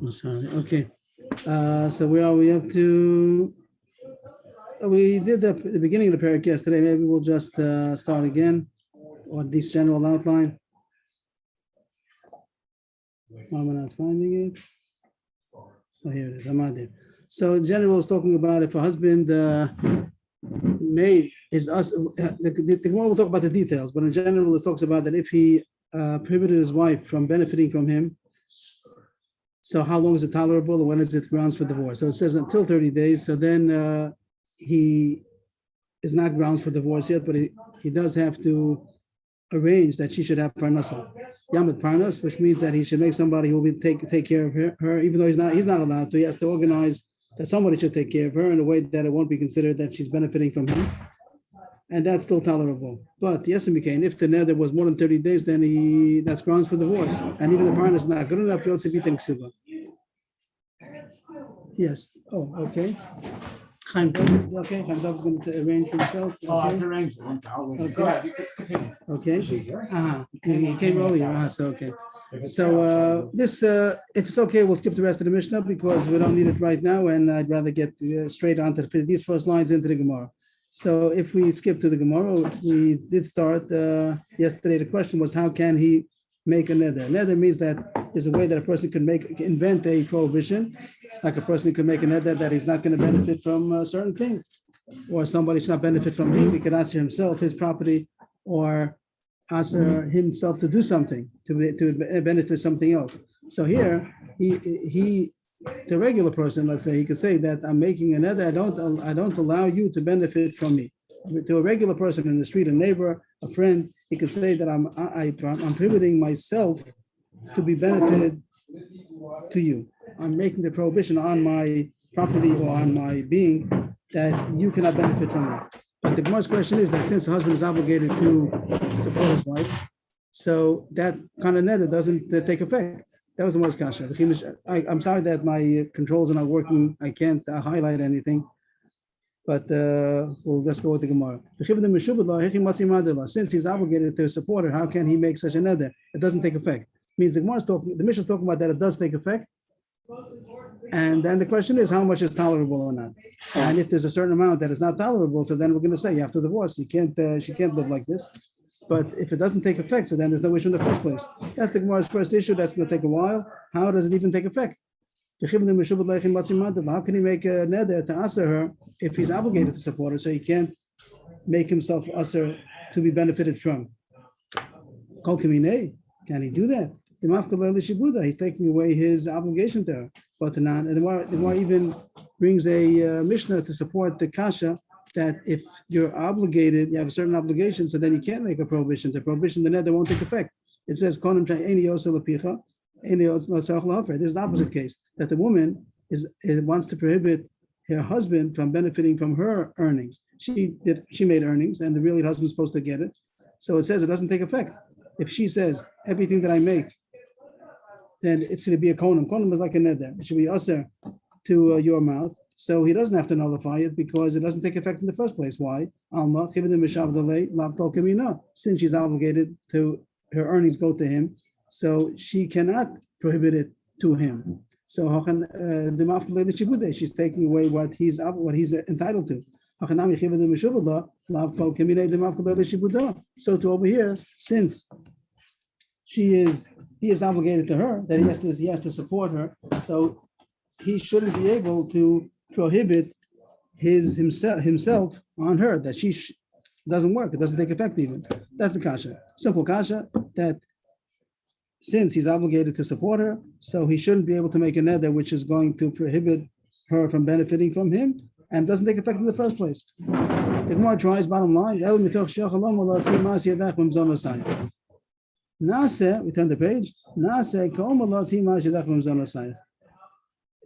I'm sorry. Okay. So where are we up to? We did the beginning of the perek yesterday. Maybe we'll just start again on this general outline. Why am I not finding it? Oh, here it is. I'm out there. So in general, it's talking about if a husband made his us. The Gemara will talk about the details, but in general, it talks about that if he prohibited his wife from benefiting from him. So how long is it tolerable, or when is it grounds for divorce? So it says until 30 days. So then he is not grounds for divorce yet, but he does have to arrange that she should have parnasa, yamid parnas, which means that he should make somebody who will take care of her, even though he's not allowed to. He has to organize that somebody should take care of her in a way that it won't be considered that she's benefiting from him, and that's still tolerable. But yes, if the nether was more than 30 days, then that's grounds for divorce, and even the parnas is not good enough. You also beat Kesuva. Yes. Oh, okay. Chaim Dov, okay. Chaim Dov is going to arrange for himself. Okay. Oh, I can arrange it. Okay. Go ahead. You can continue. Okay. He came earlier. So okay. So this, if it's okay, we'll skip the rest of the Mishnah because we don't need it right now, and I'd rather get straight on to these first lines into the Gemara. So if we skip to the Gemara, we did start yesterday. The question was, how can he make a neder? Neder means that is a way that a person can invent a prohibition. Like a person could make a neder that he's not going to benefit from a certain thing, or somebody should not benefit from him. He could ask himself, his property, or ask himself to do something to benefit something else. So here, he the regular person, let's say, he could say that I'm making a neder. I don't allow you to benefit from me. To a regular person in the street, a neighbor, a friend, he could say that I'm prohibiting myself to be benefited to you. I'm making the prohibition on my property or on my being that you cannot benefit from it. But the Gemara's question is that since the husband is obligated to support his wife, so that kind of neder doesn't take effect. That was the most kasha. I'm sorry that my controls are not working. I can't highlight anything. But let's go with the Gemara. Since he's obligated to support her, how can he make such a neder? It doesn't take effect. It means the Mishnah is talking about that it does take effect. And then the question is how much is tolerable or not. And if there's a certain amount that is not tolerable, so then we're going to say you have to divorce. She can't live like this. But if it doesn't take effect, so then there's no issue in the first place. That's the Gemara's first issue. That's going to take a while. How does it even take effect? How can he make a neder to answer her if he's obligated to support her, so he can't make himself usher to be benefited from? Can he do that? He's taking away his obligation to her. But the Gemara even brings a Mishnah to support the kasha that if you're obligated, you have a certain obligation, so then you can't make a prohibition. The prohibition, the neder won't take effect. It says, this is the opposite case, that the woman wants to prohibit her husband from benefiting from her earnings. She made earnings, and the husband's supposed to get it. So it says it doesn't take effect. If she says, everything that I make, then it's going to be a konum. Konum is like a neder. It should be usher to your mouth. So he doesn't have to nullify it because it doesn't take effect in the first place. Why? Since she's obligated to, her earnings go to him, so she cannot prohibit it to him. So she's taking away what he's entitled to. So to over here, since he is obligated to her, that he has to support her, so he shouldn't be able to prohibit himself on her, that she doesn't work, it doesn't take effect even. That's the kasha. Simple kasha, that since he's obligated to support her, so he shouldn't be able to make a neder which is going to prohibit her from benefiting from him, and doesn't take effect in the first place. The Gemara tries, bottom line, Nase, we turn the page,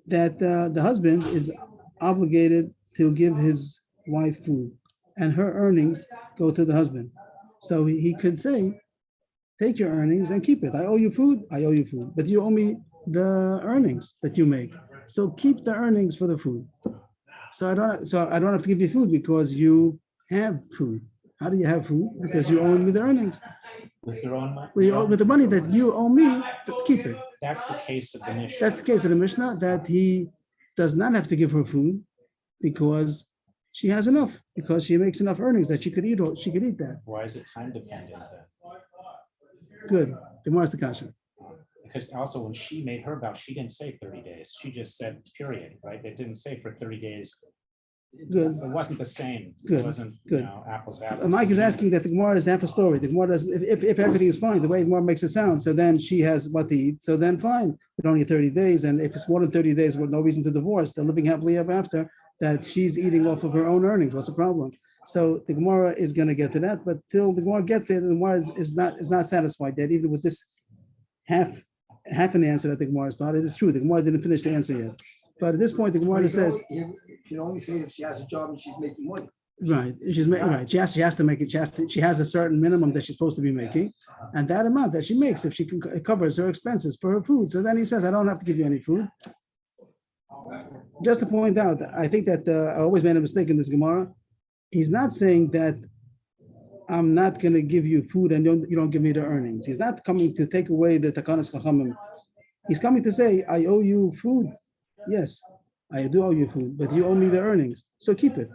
that the husband is obligated to give his wife food, and her earnings go to the husband. So he could say, take your earnings and keep it. I owe you food, but you owe me the earnings that you make. So keep the earnings for the food. So I don't have to give you food because you have food. How do you have food? Because you owe me the earnings. With your own money? With the money that you owe me, keep it. That's the case of the Mishnah. That's the case of the Mishnah, that he does not have to give her food because she has enough, because she makes enough earnings that she could eat that. Why is it time dependent then? Good. The more is the kasha. Because also when she made her vow, she didn't say 30 days. She just said period, right? It didn't say for 30 days. Good. It wasn't the same. Good. It wasn't, Good. apples to apples. Mike is asking that the Gemara is half a story. The Gemara does, if everything is fine, the way the Gemara makes it sound, so then she has what to eat, so then fine. But only 30 days, and if it's more than 30 days with no reason to divorce, they're living happily ever after, that she's eating off of her own earnings. What's the problem? So the Gemara is going to get to that, but till the Gemara gets there, the Gemara is not satisfied that even with this half an answer that the Gemara started. It's true, the Gemara didn't finish the answer yet. But at this point, the Gemara says, you can only say if she has a job and she's making money. right, right. She has to make it. She has a certain minimum that she's supposed to be making, and that amount that she makes, if she can, it covers her expenses for her food. So then he says, I don't have to give you any food. Just to point out, I think that I always made a mistake in this Gemara. He's not saying that I'm not going to give you food and you don't give me the earnings. He's not coming to take away the takanas chachamim. He's coming to say, I owe you food. Yes, I do owe you food, but you owe me the earnings. So keep it.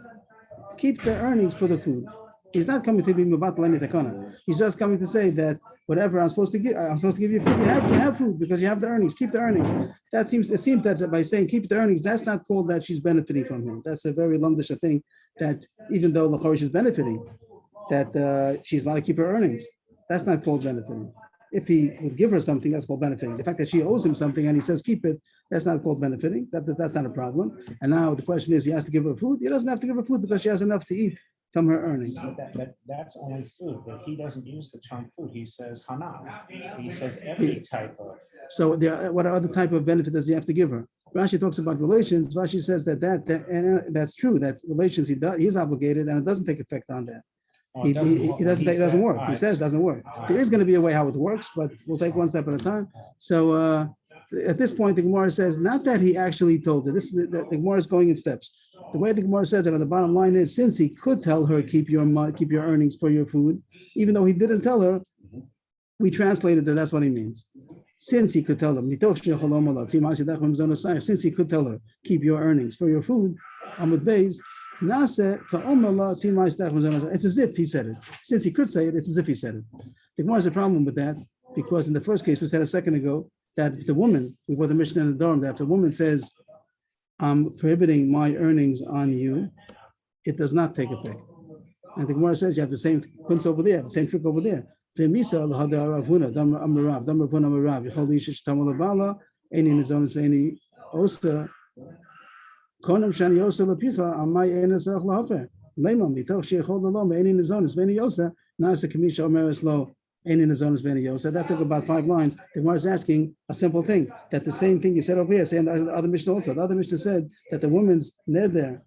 Keep the earnings for the food. He's not coming to be mevatel any takana. He's just coming to say that whatever I'm supposed to give you food. You have food because you have the earnings. Keep the earnings. It seems that by saying keep the earnings, that's not called that she's benefiting from him. That's a very lumdish thing. That even though Lachor is benefiting, that she's allowed to keep her earnings. That's not called benefiting. If he would give her something, that's called benefiting. The fact that she owes him something and he says keep it, that's not called benefiting. That's not a problem. And now the question is, he has to give her food. He doesn't have to give her food because she has enough to eat from her earnings. No, that's only food, but he doesn't use the term food. He says hana. He says every type of. So what other type of benefit does he have to give her? Rashi talks about relations. Rashi says that that's true. That relations he's obligated, and it doesn't take effect on that. It doesn't work. He says it doesn't work. There is going to be a way how it works, but we'll take one step at a time. So at this point, the Gemara says not that he actually told her. The Gemara is going in steps. The way the Gemara says it on the bottom line is, since he could tell her keep your earnings for your food, even though he didn't tell her, we translated that that's what he means. Since he could tell them, since he could tell her keep your earnings for your food, it's as if he said it. Since he could say it, it's as if he said it. The Gemara has a problem with that because in the first case we said a second ago that if the woman, we put the Mishnah in the dorm, that if the woman says, I'm prohibiting my earnings on you, it does not take effect. And the Gemara says you have the same kunz over there, the same trick over there. That took about 5 lines. The Gemara is asking a simple thing, that the same thing you said over here, saying the other Mishnah also. The other Mishnah said that the woman's neder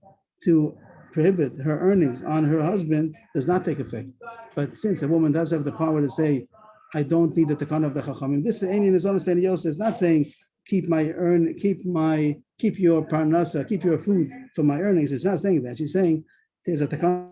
to prohibit her earnings on her husband does not take effect. But since a woman does have the power to say, I don't need the takana of the chachamim, this Einin is honest, and Yosef is not saying keep your parnasa, keep your food for my earnings. It's not saying that. She's saying there's a takana.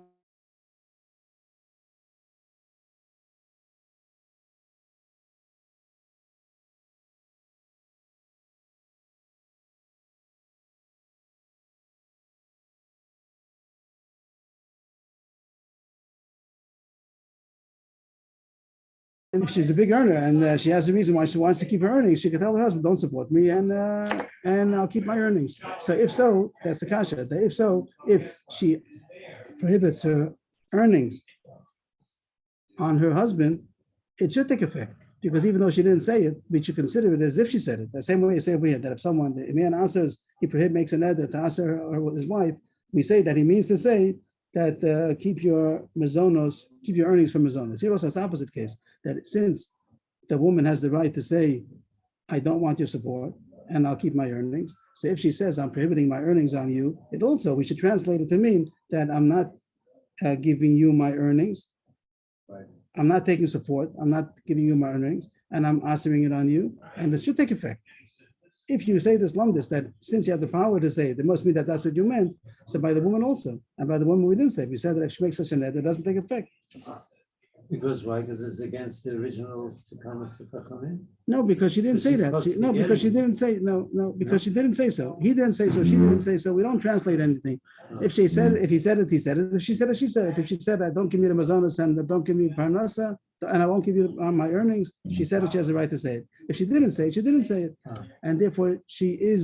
If she's a big earner and she has a reason why she wants to keep her earnings, she can tell her husband, don't support me and I'll keep my earnings. So if so, that's the kasha. If she prohibits her earnings on her husband, it should take effect. Because even though she didn't say it, we should consider it as if she said it. The same way you say over here, that if someone, the man answers, he makes an edit to answer her with his wife, we say that he means to say that keep your earnings from mazonos. Here also it's the opposite case, that since the woman has the right to say, I don't want your support and I'll keep my earnings. So if she says, I'm prohibiting my earnings on you, we should translate it to mean that I'm not giving you my earnings. Right. I'm not taking support. I'm not giving you my earnings and I'm answering it on you. And it should take effect. if you say this lumdis, that since you have the power to say it, it must mean that that's what you meant. So by the woman also, and by the woman we didn't say. We said that if she makes such a net, it doesn't take effect. Because why? Because it's against the original Sikamas Chachamim? No, because she didn't say that. Because she didn't say because she didn't say so. He didn't say so. She didn't say so. We don't translate anything. If she said it, if he said it, he said it. If she said it, she said it. If she said, "I don't give me the mazonos and don't give me parnasa and I won't give you my earnings," she said it. She has the right to say it. If she didn't say it, she didn't say it, and therefore she is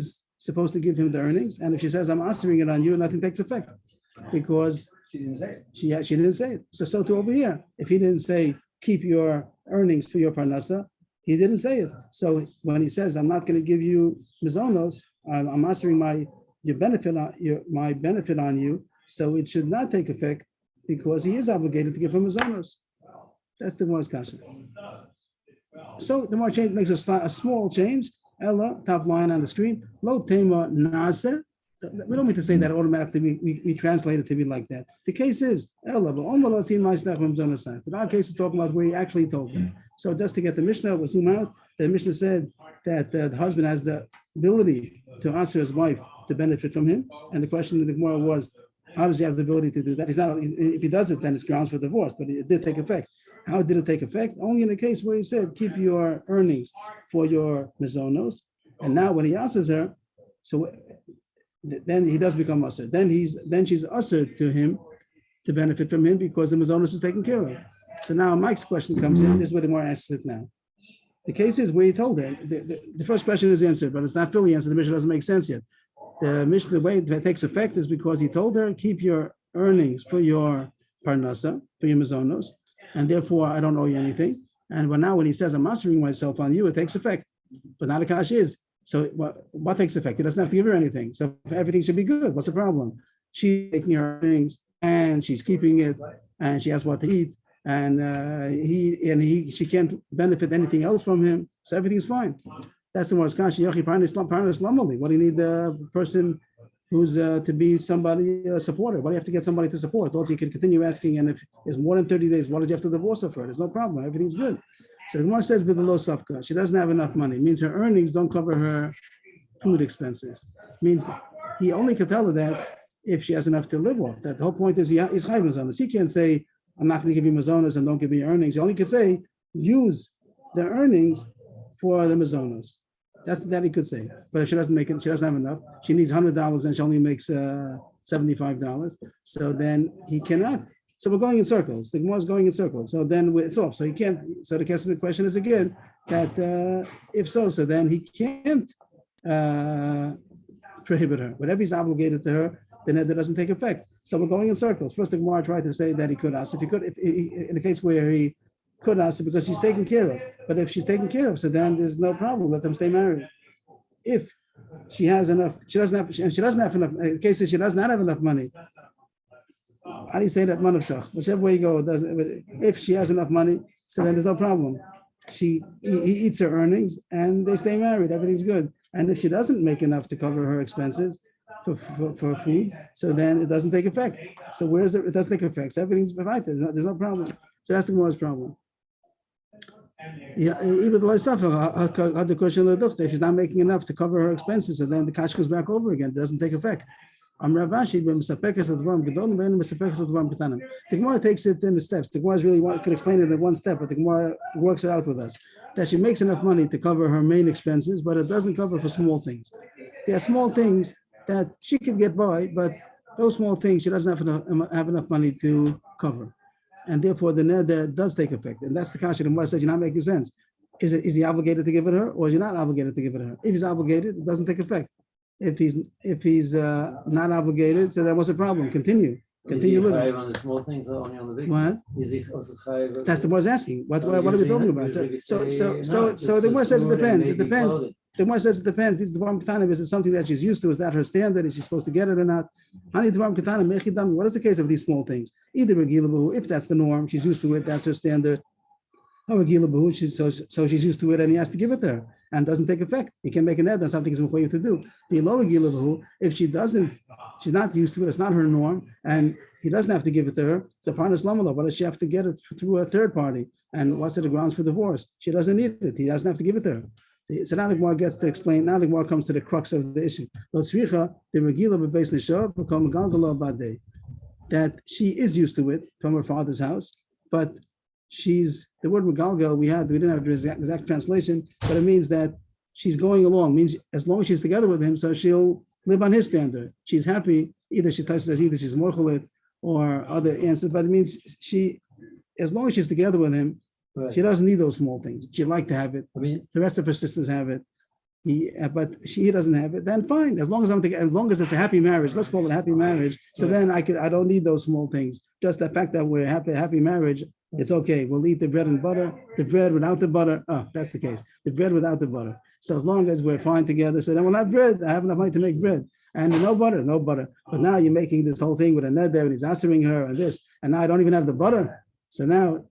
supposed to give him the earnings. And if she says, "I'm answering it on you," nothing takes effect because She didn't say it. she didn't say it. So too over here. If he didn't say keep your earnings for your parnasa, he didn't say it. So when he says I'm not going to give you mizonos, I'm answering my benefit on you. So it should not take effect because he is obligated to give him mizonos. That's the Gemara's kasha. So the more change makes a small change. Ella, top line on the screen. Lo tema naser. We don't mean to say that automatically. We translate it to be like that. The case is Ella, but our case is talking about where he actually told him. So just to get the Mishnah, we'll zoom out. The Mishnah said that the husband has the ability to answer his wife to benefit from him. And the question of the Gemara was, how does he have the ability to do that? He's not. If he does it, then it's grounds for divorce. But it did take effect. How did it take effect? Only in the case where he said, keep your earnings for your mizonos. And now when he answers her, so then he does become usher. Then she's usher to him to benefit from him because the mizonos is taken care of. So now Mike's question comes in. This is where the more asks it now. The case is where he told her. The first question is answered, but it's not fully answered. The mission doesn't make sense yet. The way that takes effect is because he told her, keep your earnings for your parnasa, for your mizonos, and therefore I don't owe you anything. And but now when he says I'm answering myself on you, it takes effect. But now the kash is, so what takes effect? He doesn't have to give her anything. So everything should be good. What's the problem? She's taking her earnings and she's keeping it and she has what to eat. And she can't benefit anything else from him. So everything's fine. That's the most kash. What do you need the person who's to be somebody supporter? Why do you have to get somebody to support? Also, you can continue asking, and if it's more than 30 days, why did you have to divorce her for? There's no problem. Everything's good. So the Gemara says with the low safka, she doesn't have enough money. It means her earnings don't cover her food expenses. It means he only can tell her that if she has enough to live off. That the whole point is he's chayv mazonos. He can't say, I'm not going to give you mazonos and don't give me your earnings. He only can say, use the earnings for the mazonos. That he could say. But if she doesn't make it, she doesn't have enough. She needs $100 and she only makes $75. So then he cannot. So we're going in circles. The Gemara is going in circles. So then it's off. So he can't. So the question is again that if so then he can't prohibit her. Whatever he's obligated to her, then it doesn't take effect. So we're going in circles. First, the Gemara tried to say that he could ask. If in the case where he could ask because she's taken care of. But if she's taken care of, so then there's no problem. Let them stay married. If she has enough, she doesn't have enough. In the case that she does not have enough money. How do you say that? Manavshach. Whichever way you go, if she has enough money, so then there's no problem. He eats her earnings and they stay married. Everything's good. And if she doesn't make enough to cover her expenses for food, so then it doesn't take effect. So where is it? It doesn't take effect. So everything's right. There's no problem. So that's the Gemara's problem. Yeah, even the question of the if she's not making enough to cover her expenses, and then the cash goes back over again, it doesn't take effect. The Gemara takes it in the steps. The Gemara really could explain it in one step, but the Gemara works it out with us. That she makes enough money to cover her main expenses, but it doesn't cover for small things. There are small things that she could get by, but those small things she doesn't have enough money to cover. And therefore the neder does take effect. And that's the kasha. The Gemara says you're not making sense. Is he obligated to give it her, or is he not obligated to give it her? If he's obligated, it doesn't take effect. If he's not obligated, so that was a problem. Continue living. On the small things or only on the big? What? Is he also chayiv? That's the Gemara's asking. What are we talking about? So the Gemara says it depends. It depends. The Gemara says it depends. This is the Dvarim Ketanim. Is it something that she's used to? Is that her standard? Is she supposed to get it or not? What is the case of these small things? Either Regilabu, if that's the norm, she's used to it, that's her standard. Or Regilabu, so she's used to it and he has to give it to her. And doesn't take effect. He can make an ed, that's something he's required to do. The lower Regilabu, if she's not used to it, it's not her norm, and he doesn't have to give it to her. It's a parnas lamala. Why does she have to get it through a third party? And what's the grounds for divorce? She doesn't need it. He doesn't have to give it to her. So now the Gemara gets to explain. Now the Gemara comes to the crux of the issue. That she is used to it from her father's house, but she's the word megalgal we didn't have the exact translation, but it means that she's going along. Means as long as she's together with him, so she'll live on his standard. She's happy. Either she touches us, either she's morchalit or other answers. But it means she, as long as she's together with him, Right. she doesn't need those small things. She'd like to have it. I mean, The rest of her sisters have it. He doesn't have it. Then fine. As long as as long as it's a happy marriage, let's call it a happy marriage. So then I don't need those small things. Just the fact that we're happy marriage, it's okay. We'll eat the bread and butter, the bread without the butter. Oh, that's the case. The bread without the butter. So as long as we're fine together, so then we'll have bread. I have enough money to make bread. And no butter. But now you're making this whole thing with a neder and he's answering her and this, and now I don't even have the butter. So now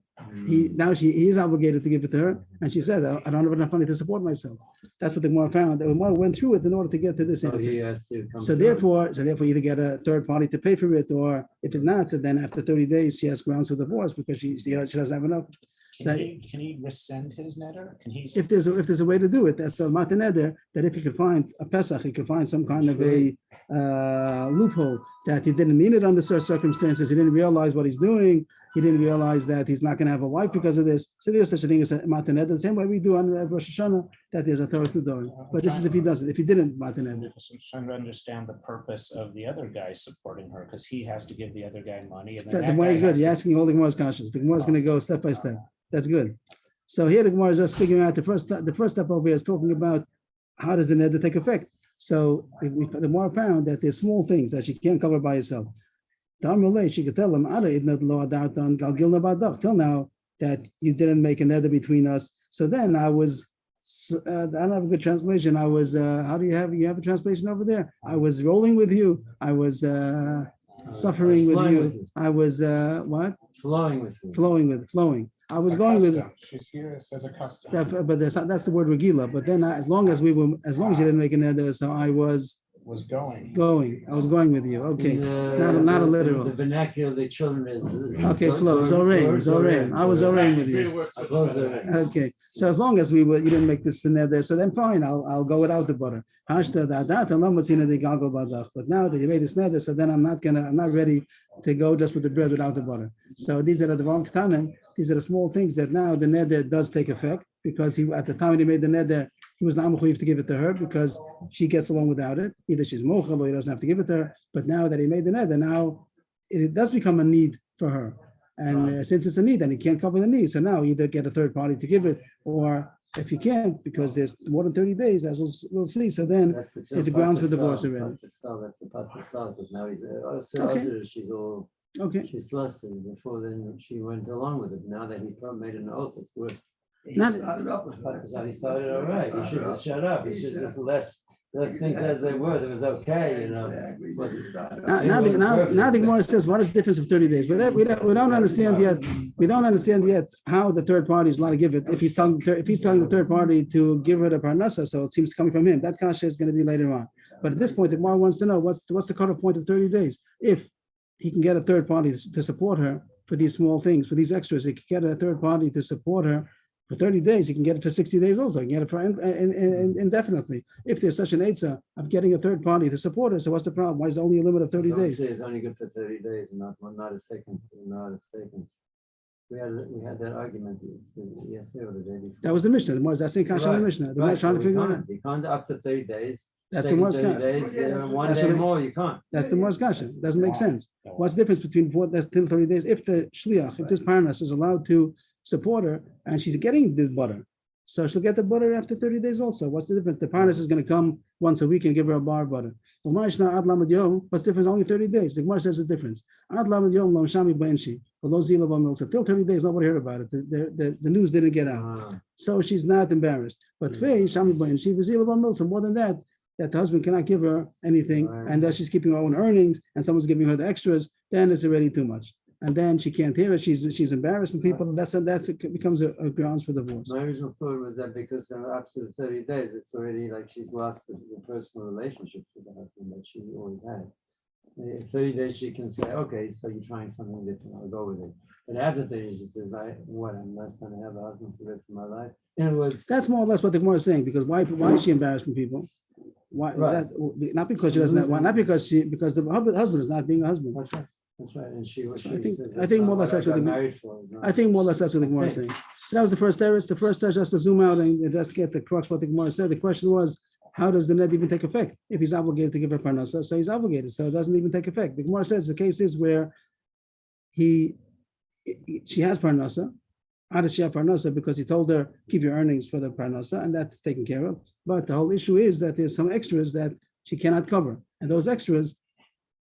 he's obligated to give it to her, and she says, I don't have enough money to support myself. That's what the Gemara found. The Gemara went through it in order to get to this so answer. he has to come. So therefore, either get a third party to pay for it, or if it's not, so then after 30 days, she has grounds for divorce because she doesn't have enough. Can he rescind his netter? Can he? If there's a way to do it, that's a matan neder, that if he could find a Pesach, he could find some kind of a loophole that he didn't mean it under certain circumstances. He didn't realize what he's doing. He didn't realize that he's not going to have a wife because of this. So there's such a thing as a matan neder, the same way we do on Rosh Hashanah, that there's a Torah Siddur. But this is if he doesn't. If he didn't matan neder. I'm just trying to understand the purpose of the other guy supporting her, because he has to give the other guy money. And then The that Gemara guy is good. has You're to- asking all the Gemara's questions. The Gemara is going to go step by step. That's good. So here the Gemara is just figuring out the first step over here is talking about how does the neder take effect. So the Gemara found that there's small things that she can't cover by herself. She could tell him, till now that you didn't make a neder between us. So then I was, I don't have a good translation. I was, how do you have a translation over there? I was rolling with you. I was suffering with Flying you. with you. I was, what? Flowing with you. Flowing. I was A going with. custom. She's here, it says a custom. But that's the word regila. But then as long as you didn't make a neder, so I was Was going. going. I was going with you. Okay, In, not a the literal. vernacular of the children is. Okay, flow. Zoreim. I was zoreim with you. Okay, so as long as you didn't make this neder, so then fine. I'll go without the butter. But now that you made this neder, so then I'm not ready to go just with the bread without the butter. So these are the dvarim ketanim. These are the small things that now the neder does take effect, because he, at the time when he made the neder, he was not mechuyev to give it to her because she gets along without it. Either she's mochel or he doesn't have to give it to her. But now that he made the neder, now it does become a need for her. And since it's a need, then he can't cover the need. So now either get a third party to give it, or if you can't, because there's more than 30 days, as we'll see. So then it's a grounds for divorce already. That's the part because now he's Okay. she's all Okay. she's flustered. Before then she went along with it. Now that he made an oath, it's good. He Not- started up with Because he started all right. He should have shut up. He should have just left things as they were. It was okay, you know. Now the Gemara says, what is the difference of 30 days? But we don't understand yet. We don't understand yet how the third party is allowed to give it. If he's telling the third party to give her the parnasa, so it seems coming from him. That kasha is going to be later on. But at this point, the Gemara wants to know what's the cutoff point of 30 days. If he can get a third party to support her for these small things, for these extras, he can get a third party to support her for 30 days. You can get it for 60 days also. You can get it for indefinitely. If there's such an eitzah of getting a third party to support her, so what's the problem? Why is there only a limit of 30 Don't days? say it's only good for 30 days, not a second. We had that argument yesterday or the day before. That was the Mishnah. The Gemara is that's in kasha on the Mishnah. The Gemara is trying to figure it out. You can't up to 30 days. That's the Second Gemara's 30 kasha. days, one That's day what it- more, you can't. That's the Gemara's kasha. Doesn't make sense. What's the difference between what that's till 30 days? If the shliach, if this parnas is allowed to support her and she's getting this butter, so she'll get the butter after 30 days also. What's the difference? The parnas is going to come once a week and give her a bar of butter. What's the difference? Only 30 days. The Gemara says the difference. So till 30 days, nobody heard about it. The news didn't get out. So she's not embarrassed. But so more than that, that the husband cannot give her anything, and that she's keeping her own earnings, and someone's giving her the extras, then it's already too much. And then she can't hear it. She's embarrassed with people. And it becomes a grounds for divorce. My original thought was that because after the 30 days, it's already like she's lost the personal relationship with the husband that she always had. 30 days, she can say, okay, so you're trying something different, I'll go with it. But after 30 days, she says, I'm not gonna have a husband for the rest of my life. In other words, That's more or less what the Gemara is saying, because why is she embarrassing people? Why, Right. not because she doesn't have one, not because the husband is not being a husband. that's right, and she I think- says, I think "That's more or not less that's I what got the- married for. is not-" I think more or less that's what the Gemara is saying. So that was the first teretz. The first teretz, just to zoom out and just get the crux of what the Gemara said. The question was, how does the net even take effect? If he's obligated to give her parnasa, so he's obligated, so it doesn't even take effect. The Gemara says the case is where she has parnasa. How does she have parnasa? Because he told her, keep your earnings for the parnasa, and that's taken care of. But the whole issue is that there's some extras that she cannot cover. And those extras,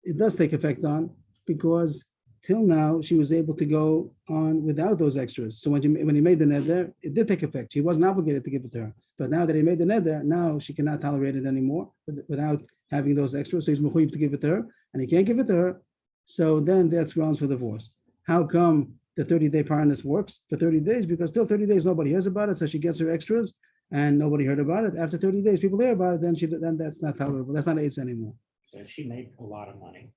it does take effect on, because till now, she was able to go on without those extras. So when he made the neder, it did take effect. She wasn't obligated to give it to her. But now that he made the neder, now she cannot tolerate it anymore without having those extras. So he's mechuyev to give it to her, and he can't give it to her. So then that's grounds for divorce. How come the 30-day parnus works for 30 days? Because till 30 days, nobody hears about it. So she gets her extras, and nobody heard about it. After 30 days, people hear about it. Then that's not tolerable. That's not AIDS anymore. So if she made a lot of money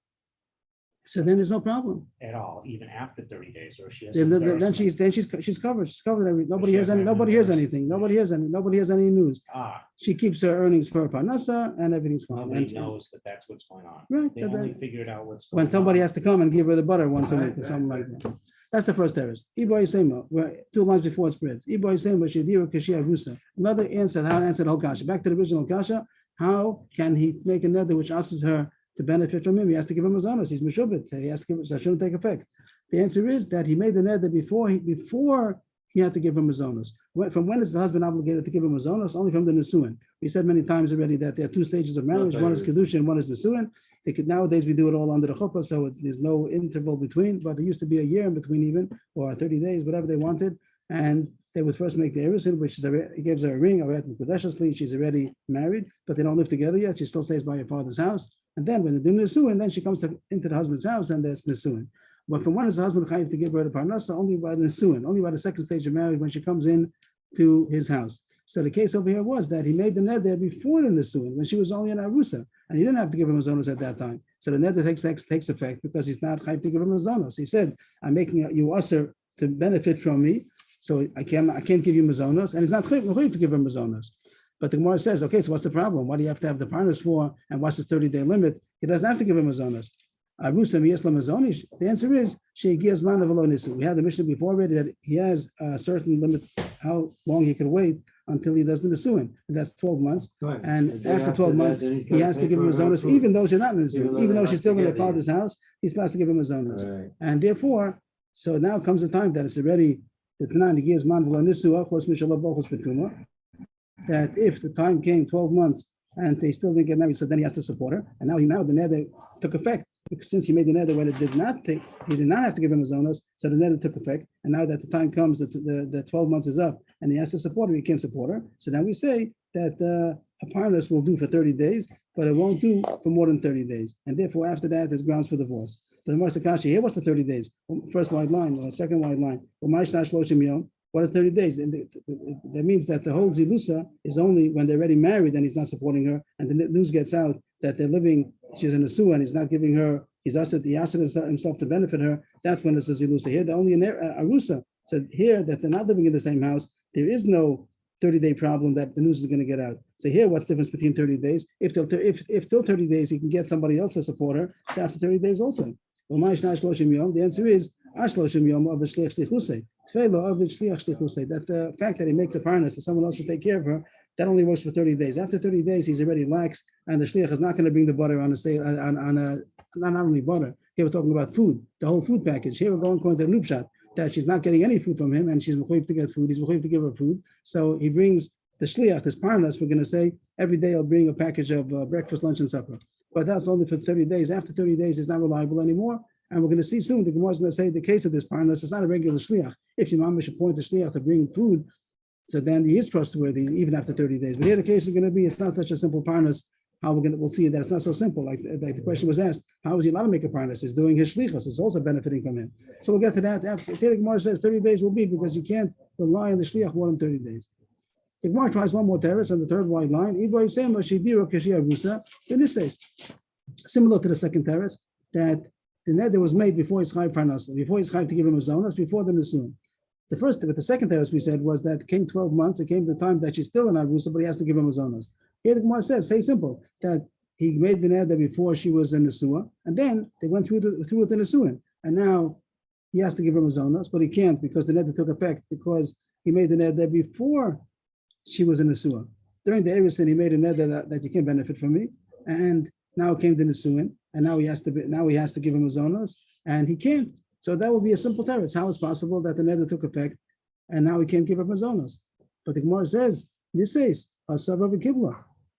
So then there's no problem. at all, even after 30 days, or she has. Then embarrassment. she's covered. She's covered every. Nobody she hears has any. no Nobody hears embarrassment. anything. Nobody hears any news. Ah, She keeps her earnings for her parnasa, and everything's fine. nobody And- knows that that's what's going on. Right. They and only then figured out what's. when going somebody on. has to come and give her the butter once a Right, week or right, something right, like that. That's the first terrorist. Iboy Sema, where 2 lines before it spreads. Iboy Sema, Shadira Kashia Rusa. Another answer, how to answer the whole kasha. Back to the original kasha. How can he make a nether which asks her to benefit from him? He has to give him mazonos. He's meshubit. He has to give it, so it shouldn't take effect. The answer is that he made the nether before he had to give him mazonos. From when is the husband obligated to give him mazonos? Only from the nesuin. We said many times already that there are 2 stages of marriage. One is kedusha and one is nesuin. Nowadays we do it all under the chuppah, so there's no interval between. But it used to be a year in between even, or 30 days, whatever they wanted. And they would first make the erusin, which is he gives her a ring, she's already married, but they don't live together yet. She still stays by her father's house. And then when they do nesuin, then she comes into the husband's house, and there's nesuin. But from when is the husband chayiv to give her the parnasa? Only by the nesuin, only by the second stage of marriage, when she comes in to his house. So the case over here was that he made the neder before the nesuin, when she was only an arusa, and he didn't have to give him mazonos at that time. So the neder takes effect because he's not chayiv to give him mazonos. He said, "I'm making you usher to benefit from me, so I can't give you mazonos," and he's not chayiv to give him mazonos. But the Gemara says, okay, so what's the problem? What do you have to have the parnas for? And what's his 30-day limit? He doesn't have to give him mazonos. The answer is, we had the mission before already that he has a certain limit how long he can wait until he does the nesuin. And that's 12 months. Right. And then after 12 that, months, then he's he gotta has to pay give him for her mazonos, food. even though she's not in the Even nesuin. though Even they're though not she's still in her together father's house, he still has to give him mazonos. Right. And therefore, so now comes the time that it's already the Tanan, he gives man that if the time came 12 months and they still didn't get married, so then he has to support her. And now the neder took effect. Because since he made the neder when he did not have to give him mazonos, so the neder took effect. And now that the time comes, the 12 months is up, and he has to support her, he can't support her. So then we say that a parnus will do for 30 days, but it won't do for more than 30 days. And therefore, after that, there's grounds for divorce. But the Marsakashi, here, what's the 30 days? First wide line, or second wide line. What is 30 days? And that means that the whole zilusa is only when they're already married and he's not supporting her, and the news gets out that they're living, she's in a suah and he's not giving her, he asked himself to benefit her. That's when it's a zilusa. Here, the only arusa said here that they're not living in the same house. There is no 30-day problem that the news is going to get out. So here, what's the difference between 30 days? If till 30 days he can get somebody else to support her, so after 30 days also. The answer is that the fact that he makes a parnus that someone else should take care of her, that only works for 30 days. After 30 days, he's already lax, and the shliach is not going to bring the butter on not only butter. Here we're talking about food, the whole food package. Here we're going according to the loopshot that she's not getting any food from him, and she's mechuyev to get food. He's mechuyev to give her food. So he brings the shliach, this parnus. We're going to say every day I'll bring a package of breakfast, lunch, and supper. But that's only for 30 days. After 30 days, it's not reliable anymore. And we're going to see soon, the Gemara is going to say the case of this parnus is not a regular shliach. If your mama should point the shliach to bring food, so then he is trustworthy even after 30 days. But here the case is going to be, it's not such a simple parnus. We'll see that it's not so simple. Like the question was asked, how is he allowed to make a parnus? He's doing his shlichus. It's also benefiting from him. So we'll get to that. After, the Gemara says 30 days will be because you can't rely on the shliach more than 30 days. The Gemara tries one more terrace on the third wide line. similar to the second terrace, that the neder was made before his chayv parnasa, before his chayv to give him a zonas, before the nesuin. But the second terrace we said was that came 12 months. It came the time that she's still in arusa, but he has to give him a zonas. Here the Gemara says, say simple, that he made the neder before she was in nesua, and then they went through with the nesuin, and now he has to give him a zonas, but he can't because the neder took effect because he made the neder before she was in nesua. During the Erusin, he made a neder that you can't benefit from me, and now came the nesuin, and now he has to give him a zonas, and he can't. So that would be a simple terrace. How is possible that the neder took effect, and now he can't give up his zonas? But the Gemara says, this says,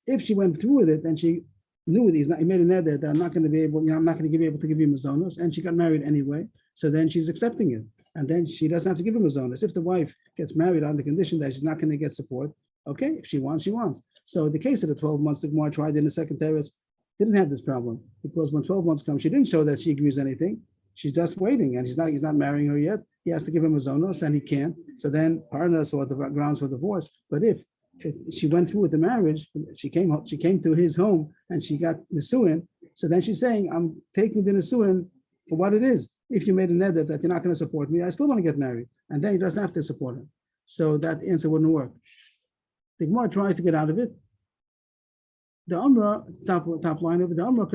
if she went through with it and she knew that he made a neder that I'm not going to be able, I'm not going to be able to give him a zonas, and she got married anyway, so then she's accepting it, and then she doesn't have to give him a zonas. If the wife gets married on the condition that she's not going to get support, okay, if she wants, she wants. So the case of the 12 months, the Gemara tried in the second terrace, didn't have this problem because when 12 months come, she didn't show that she agrees anything. She's just waiting, and he's not marrying her yet. He has to give him a zonos, and he can't. So then parnas or the grounds for divorce. But if she went through with the marriage, she came to his home and she got nesuin. So then she's saying, I'm taking the nesuin for what it is. If you made a neder that you're not going to support me, I still want to get married, and then he doesn't have to support him. So that answer wouldn't work. The Gemara tries to get out of it. The Amra, top line of it, the Amra,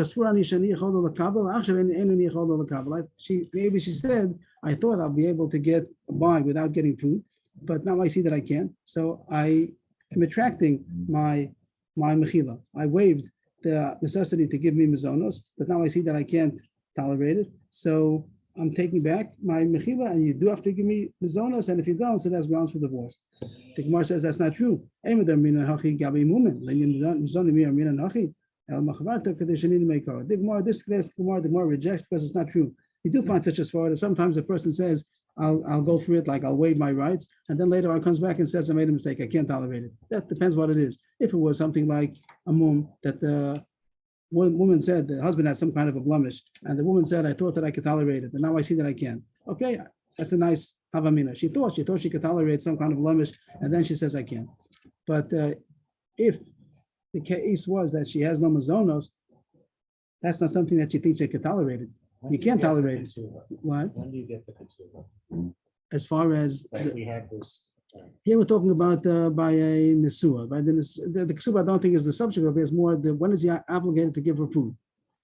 maybe she said, I thought I'll be able to get by without getting food, but now I see that I can't. So I am retracting my mechila. I waived the necessity to give me mizonos, but now I see that I can't tolerate it. So I'm taking back my mechila, and you do have to give me mizonos, and if you don't, so that's grounds for divorce. The Gemara says that's not true. The Gemara rejects because it's not true. You do find such a svara that sometimes a person says, I'll go for it, like I'll waive my rights, and then later on comes back and says, I made a mistake, I can't tolerate it. That depends what it is. If it was something like a mum that the woman said the husband had some kind of a blemish, and the woman said, I thought that I could tolerate it, and now I see that I can't. Okay, that's a nice havamina. She thought she could tolerate some kind of blemish, and then she says I can't. But if the case was that she has no mazonos, that's not something that she thinks she could tolerate it. You can't tolerate it. What? When do you get the ketubah? As far as Like we had this. here, we're talking about by a nesua. By the ketubah, I don't think is the subject of it. It's more when is he obligated to give her food?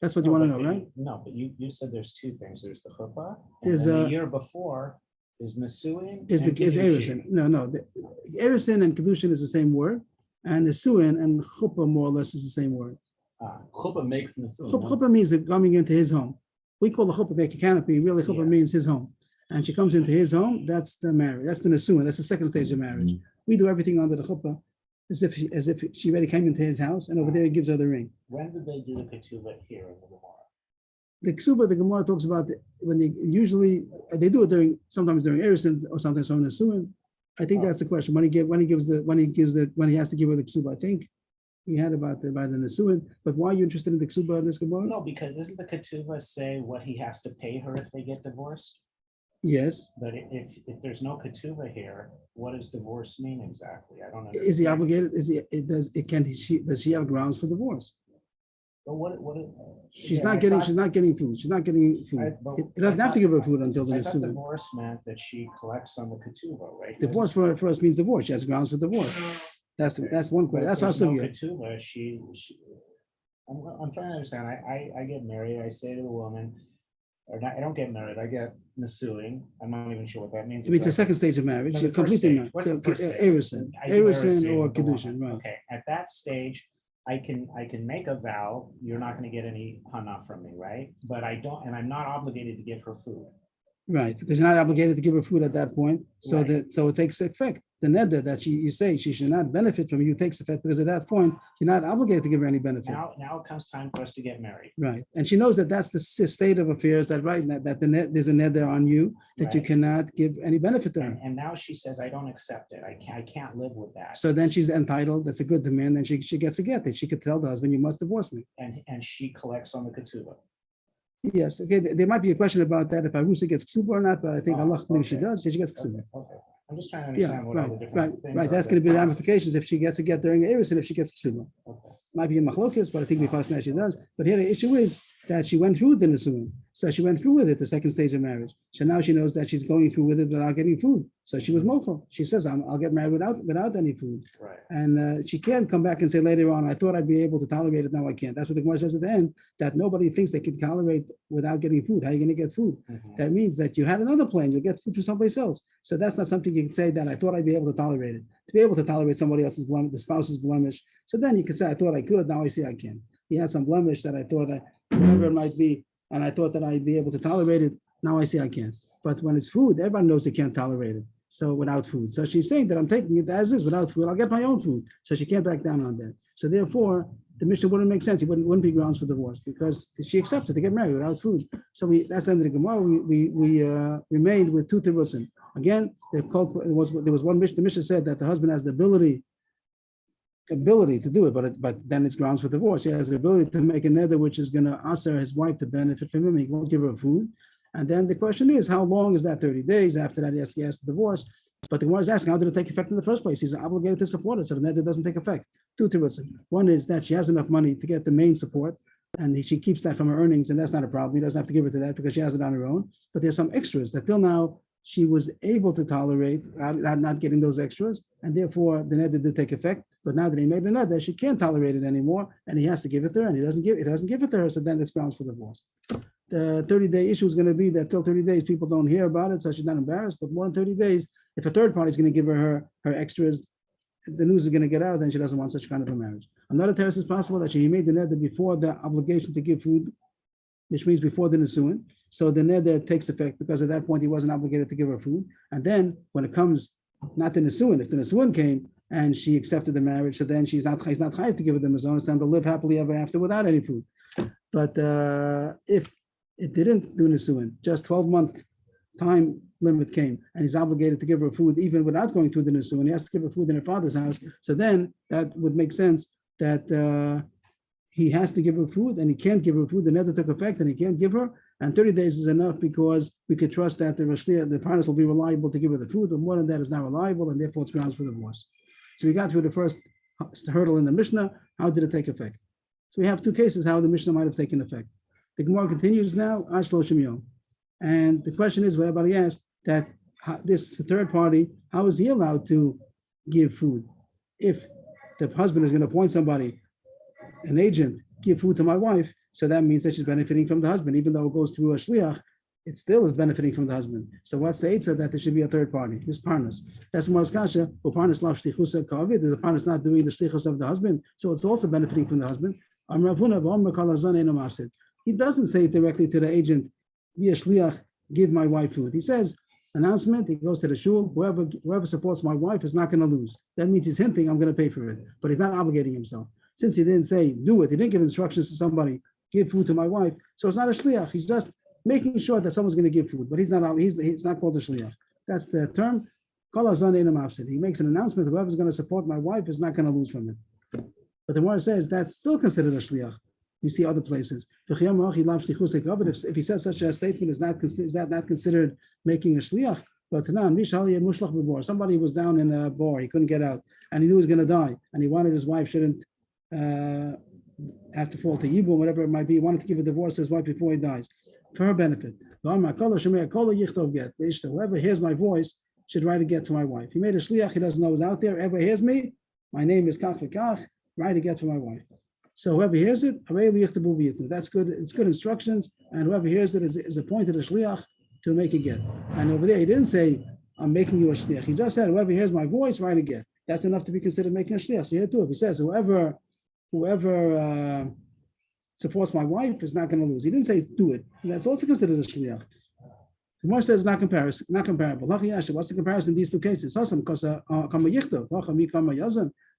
That's what you want to know, right? No, but you said there's two things. There's the chuppah, There's and then the- the year before is nesuin. Is Erusin. No, the Erusin and Kedushin is the same word, and Nesuin and Chuppah more or less is the same word. Chuppah makes nesuin. Chuppah means that coming into his home. We call the Chuppah like a canopy, really Chuppah means his home. And she comes into his home, that's the marriage, that's the Nesuin, that's the second stage of marriage. We do everything under the Chuppah as if she already came into his house, and over there he gives her the ring. When did they do the ketubah here in the Gemara? The Ksuba, the Gemara talks about when they usually they do it sometimes during Erusin or sometimes from Nesuin. I think that's the question. When he has to give her the Ksuba, I think we had about the Nesuin. But why are you interested in the Ksuba in this Gemara? No, because doesn't the ketubah say what he has to pay her if they get divorced? Yes. But if there's no ketubah here, what does divorce mean exactly? I don't understand. Is he obligated? Does she have grounds for divorce? But what? She's yeah, not I getting thought- food. She's not getting food. but It doesn't I have to thought- give her food until the I thought Nesuin. divorce meant that she collects on the ketubah, right? Divorce for us means divorce. She has grounds for divorce. That's one question. That's also also no ketubah. I'm trying to understand. I get married. I say to the woman, or not, I don't get married. I get nesuing. I'm not even sure what that means. It's the exactly. second stage of marriage. No, You're the first completely stage. What's the first stage? Erusin. I do Erusin or with the Kedushin, woman. right. Okay, at that stage, I can make a vow, you're not going to get any hana from me, right? But I don't, and I'm not obligated to give her food. Right, because you're not obligated to give her food at that point. So Right. so it takes effect. The neder that you say she should not benefit from you takes effect because at that point you're not obligated to give her any benefit. Now it comes time for us to get married. Right, and she knows that that's the state of affairs. That right, that there's a neder on you that you Right. cannot give any benefit to her. And now she says, I don't accept it. I can't live with that. So then she's entitled. That's a good demand, and she gets a get that she could tell the husband, you must divorce me. And she collects on the ketubah. Yes, okay. There might be a question about that if Arusa gets ksuba or not, but I think Oh, Allah believes she okay. does. She gets ksuba. Okay. I'm just trying to Yeah, understand what all right, the different right, things right. are That's that going to be the cause- ramifications if she gets a get during Erusin, if she gets ksuba. Okay. might be a machlokes, but I think we possibly she does. But here the issue is that she went through with the nisuin. So she went through with it, the second stage of marriage. So now she knows that she's going through with it without getting food. So she was mochel. She says, I'll get married without any food. Right. And she can't come back and say later on, I thought I'd be able to tolerate it, now I can't. That's what the Gemara says at the end, that nobody thinks they can tolerate without getting food. How are you going to get food? Mhm. That means that you had another plan, you'll get food from someplace else. So that's not something you can say that I thought I'd be able to tolerate it. To be able to tolerate somebody else's blemish, the spouse's blemish. So then you can say, I thought I could, now I see I can. He had some blemish that I thought, whatever it might be, and I thought that I'd be able to tolerate it. Now I see I can't. But when it's food, everybody knows they can't tolerate it. So without food. So she's saying that I'm taking it as is without food. I'll get my own food. So she can't back down on that. So therefore, the mission wouldn't make sense. It wouldn't be grounds for divorce because she accepted to get married without food. So that's the end of the Gemara. We remained with two tirutzim. Again, there was one mission. The mission said that the husband has the ability to do it, but then it's grounds for divorce. He has the ability to make a neder which is going to ask his wife to benefit from him. He won't give her food. And then the question is, how long is that 30 days? After that, he has to divorce. But the Gemara is asking, how did it take effect in the first place? He's obligated to support it, so the neder doesn't take effect. Two tirutzim. One is that she has enough money to get the main support, and she keeps that from her earnings, and that's not a problem. He doesn't have to give her to that because she has it on her own. But there's some extras that till now she was able to tolerate not getting those extras, and therefore the neder did take effect. But now that he made the neder, she can't tolerate it anymore, and he has to give it to her, and he doesn't give it to her, so then it's grounds for divorce. The 30-day issue is going to be that till 30 days people don't hear about it, so she's not embarrassed. But more than 30 days, if a third party is going to give her extras, the news is going to get out, then she doesn't want such kind of a marriage. Another terrace is possible that she made the neder before the obligation to give food, which means before the nisuin. So the neder takes effect because at that point he wasn't obligated to give her food. And then when it comes, not the nisuin, if the nisuin came and she accepted the marriage, so then he's not chayav to give her the mizon. It's time to live happily ever after without any food. But if it didn't do nisuin, just 12-month time limit came, and he's obligated to give her food even without going through the nisuin. He has to give her food in her father's house. So then that would make sense that he has to give her food, and he can't give her food. The neder took effect, and he can't give her. And 30 days is enough because we could trust that the parents will be reliable to give her the food. But more than that is not reliable, and therefore it's grounds for divorce. So we got through the first hurdle in the Mishnah. How did it take effect? So we have two cases how the Mishnah might have taken effect. The Gemara continues now, Ash Shloshim Yom. And the question is, what everybody asked, that this third party, how is he allowed to give food? If the husband is going to appoint somebody, an agent, give food to my wife, so that means that she's benefiting from the husband. Even though it goes through a shliach, it still is benefiting from the husband. So what's the answer that there should be a third party? This parnas. That's Gemara's kasha. Parnas lav shlichusa kavid. There's a parnas not doing the shlichus of the husband, so it's also benefiting from the husband. He doesn't say directly to the agent, be a shliach, give my wife food. He says, announcement, he goes to the shul, whoever supports my wife is not going to lose. That means he's hinting, I'm going to pay for it, but he's not obligating himself. Since he didn't say, do it, he didn't give instructions to somebody, give food to my wife, so it's not a shliach. He's just making sure that someone's going to give food, but he's not called a shliach. That's the term. He makes an announcement, whoever's going to support my wife is not going to lose from it. But the Gemara says that's still considered a shliach. We see other places. If he says such a statement is not considered making a shliach, but somebody was down in a bar, he couldn't get out, and he knew he was going to die, and he wanted his wife shouldn't have to fall to yibum, whatever it might be. He wanted to give a divorce to his wife before he dies, for her benefit. Whoever hears my voice should write a get for my wife. He made a shliach, he doesn't know who's out there. Whoever hears me, my name is Kach v'Kach, write a get for my wife. So whoever hears it, that's good. It's good instructions, and whoever hears it is appointed a shliach to make a get. And over there, he didn't say, I'm making you a shliach. He just said, whoever hears my voice, write a get. That's enough to be considered making a shliach. So here too, if he says, whoever supports my wife is not going to lose. He didn't say do it. And that's also considered a shliach. The Gemara says not comparable. What's the comparison in these two cases?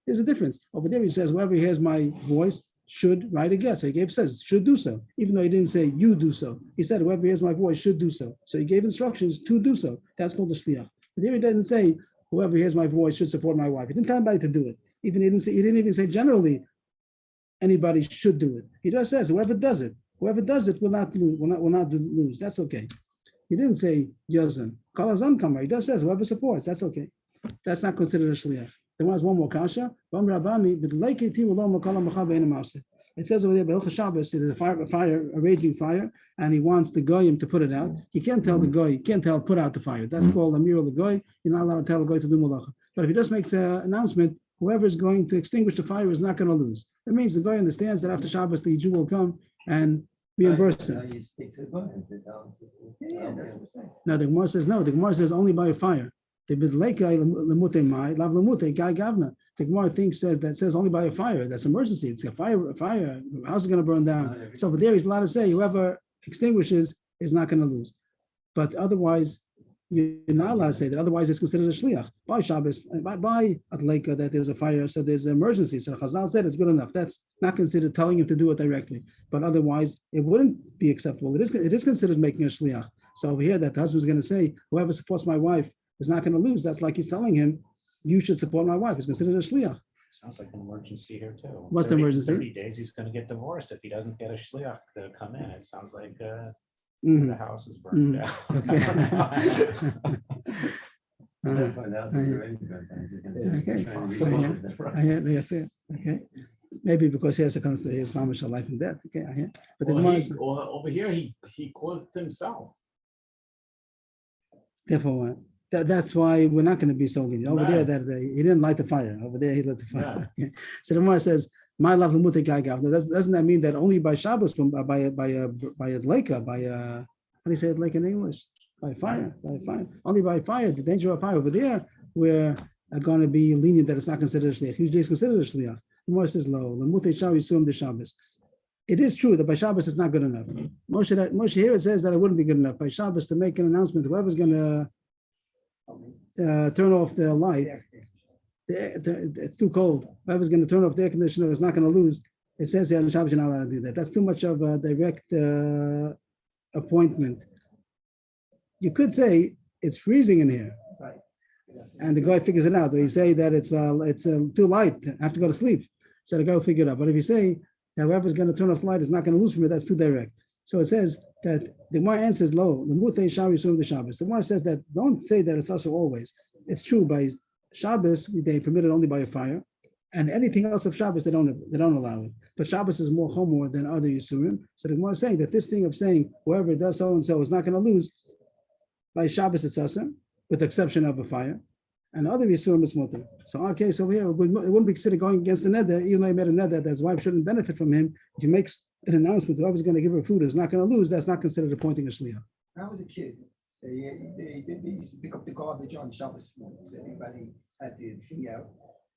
There's a difference. Over there he says, whoever hears my voice should write a get. So he says should do so, even though he didn't say you do so. He said whoever hears my voice should do so. So he gave instructions to do so. That's called the shliach. But here he didn't say whoever hears my voice should support my wife. He didn't tell anybody to do it. He didn't even say generally anybody should do it. He just says whoever does it will not lose. That's okay. He didn't say yazan. Kalazan kamar. He just says whoever supports. That's okay. That's not considered a shliach. There was one more kasha. It says over there, Be'ilchas Shabbos, there's a raging fire, and he wants the goyim to put it out. He can't tell the goy, he can't tell put out the fire. That's called Amir the goy. You're not allowed to tell the goy to do malacha. But if he just makes an announcement, whoever is going to extinguish the fire is not going to lose. That means the goy understands that after Shabbos, the Jew will come and reimburse him. You speak to the goy and tell him Yeah, that's what I'm saying. Now the Gemara says no. The Gemara says only by a fire. The Gemara says only by a fire. That's emergency. It's a fire. A fire. The house is going to burn down. So over there, he's allowed to say whoever extinguishes is not going to lose. But otherwise, you're not allowed to say that. Otherwise, it's considered a shliach. By Shabbos, by Atleka, that there's a fire, so there's an emergency. So Chazal said it's good enough. That's not considered telling him to do it directly. But otherwise, it wouldn't be acceptable. It is considered making a shliach. So over here, that the husband's going to say, whoever supports my wife is not going to lose. That's like he's telling him, you should support my wife. It's considered a shliach. Sounds like an emergency here too. What's the 30 emergency? 30 days, he's gonna get divorced if he doesn't get a shliach to come in. It sounds like Mhm. the house is burned down. That's it. Okay. Maybe because he has to come to his mamash life and death. Okay. I hear. But the Well, Gemara he, is over here, he caused it himself. therefore what? That's why we're not going to be so lenient. Over there, Right. that he didn't light the fire. Over there, he lit the fire. Okay. So the Gemara says, "My love l'mutei guy gav." Doesn't that mean that only by Shabbos, by a leka, by a how do you say it like in English? By fire, only by fire. The danger of fire over there, we're going to be lenient that it's not considered a shliach. Usually, it's considered a shliach. The Gemara says, "Lo l'mutei shav yisum de Shabbos." It is true that by Shabbos it's not good enough. Moshe here it says that it wouldn't be good enough by Shabbos to make an announcement. Whoever's going to turn off the light, it's too cold. Whoever's going to turn off the air conditioner is not going to lose. It says here on Shabbos you're not allowed to do that. That's too much of a direct appointment. You could say it's freezing in here, Right. and the guy figures it out. Or you say that it's too light, I have to go to sleep. So the guy will figure it out. But if you say whoever's going to turn off the light is not going to lose from it, that's too direct. So it says that the Gemara answers low. The Mutei Shav Yisum the Shabbos. The Gemara says that don't say that it's also always. It's true by Shabbos they permit it only by a fire, and anything else of Shabbos they don't allow it. But Shabbos is more chomer than other Yisurim. So the Gemara is saying that this thing of saying whoever does so and so is not going to lose by Shabbos it's asur, with the exception of a fire, and other Yisurim it's mutter. So our case over here, it wouldn't be considered going against the neder, even though he made a neder that his wife shouldn't benefit from him. If he makes an announcement, whoever's going to give her food is not going to lose, that's not considered appointing a shliach. When I was a kid, they used to pick up the garbage on Shabbos mornings. Everybody had the thing out,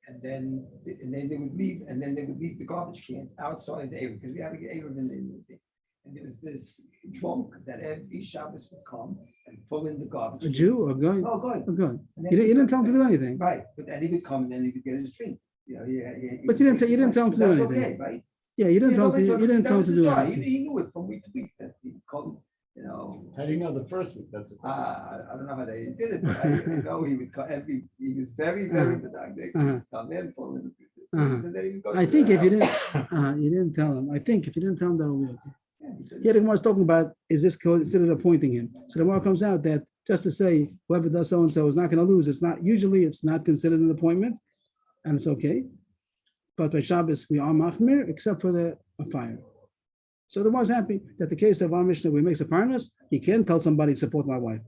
and then they would leave, and then they would leave the garbage cans outside the area because we had to get area in the thing. And there was this drunk that every Shabbos would come and pull in the garbage. A Jew or a guy? Oh, God. A guy. And then You didn't tell him to do anything. Right, but then he would come and then he would get his drink. You know, But you didn't tell him to do That's anything. okay, right? Yeah, you didn't tell him to do He anything. he knew it from week to week that he would come, you know. How do you know the first week? That's the question. I don't know how they did it, but I know he would come he was very pedantic. Uh-huh. Come in, pull in the Uh-huh. things, and then he would go. I to think the if you house. didn't, you didn't tell him. I think if you didn't tell him, that'll be okay. Yeah, he did. Here the Gemara is talking about, is this considered appointing him? So the Gemara comes out that just to say whoever does so and so is not going to lose. It's not considered an appointment, and it's okay. But by Shabbos we are machmir except for a fire. So the Gemara is happy that the case of our Mishnah, we makes a parnas, he can tell somebody to support my wife,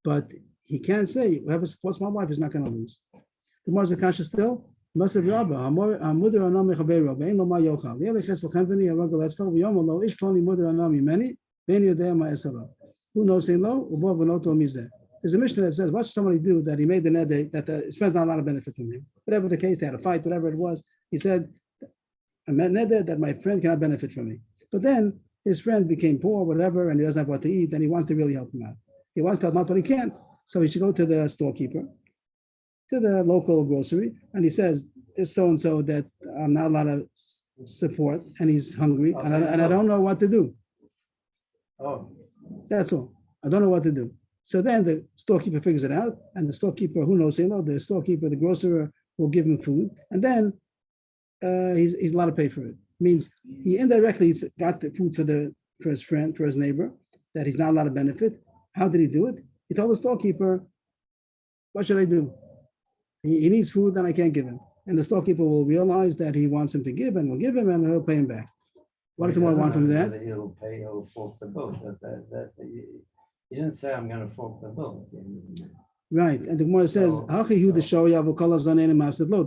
but he can't say whoever supports my wife is not going to lose. The Gemara is the kasha still. Masav Rabba, Muder Anam Mechabeiro, Bein Lo Ma Yochal. Yele Chesel Chenveni, Aragal Etzlo, V'Yom Lo Ish Ploni Muder Anam Yimeni, Bein Yodea Ma Esalo. Who knows in lo? Ubo V'Noto Mizeh. There's a mission that says, what should somebody do that he made the neder that the spends not a lot of benefit from him? Whatever the case, they had a fight, whatever it was. He said, I made neder that my friend cannot benefit from me. But then his friend became poor, whatever, and he doesn't have what to eat, and he wants to really help him out. He wants to help him out, but he can't. So he should go to the storekeeper, to the local grocery, and he says, it's so-and-so that I'm not allowed to support, and he's hungry, and I don't know what to do. Oh, That's all. I don't know what to do. So then the storekeeper figures it out, and the storekeeper, who knows, the storekeeper, the grocer will give him food, and then he's allowed to pay for it. Means he indirectly got the food for his friend, for his neighbor, that he's not allowed to benefit. How did he do it? He told the storekeeper, what should I do? He needs food, then I can't give him. And the storekeeper will realize that he wants him to give and will give him and he'll pay him back. What does the Gemara want from that? He'll pay, he'll fork the bill. He didn't say I'm gonna fork the bill. Right. And the Gemara says, So- the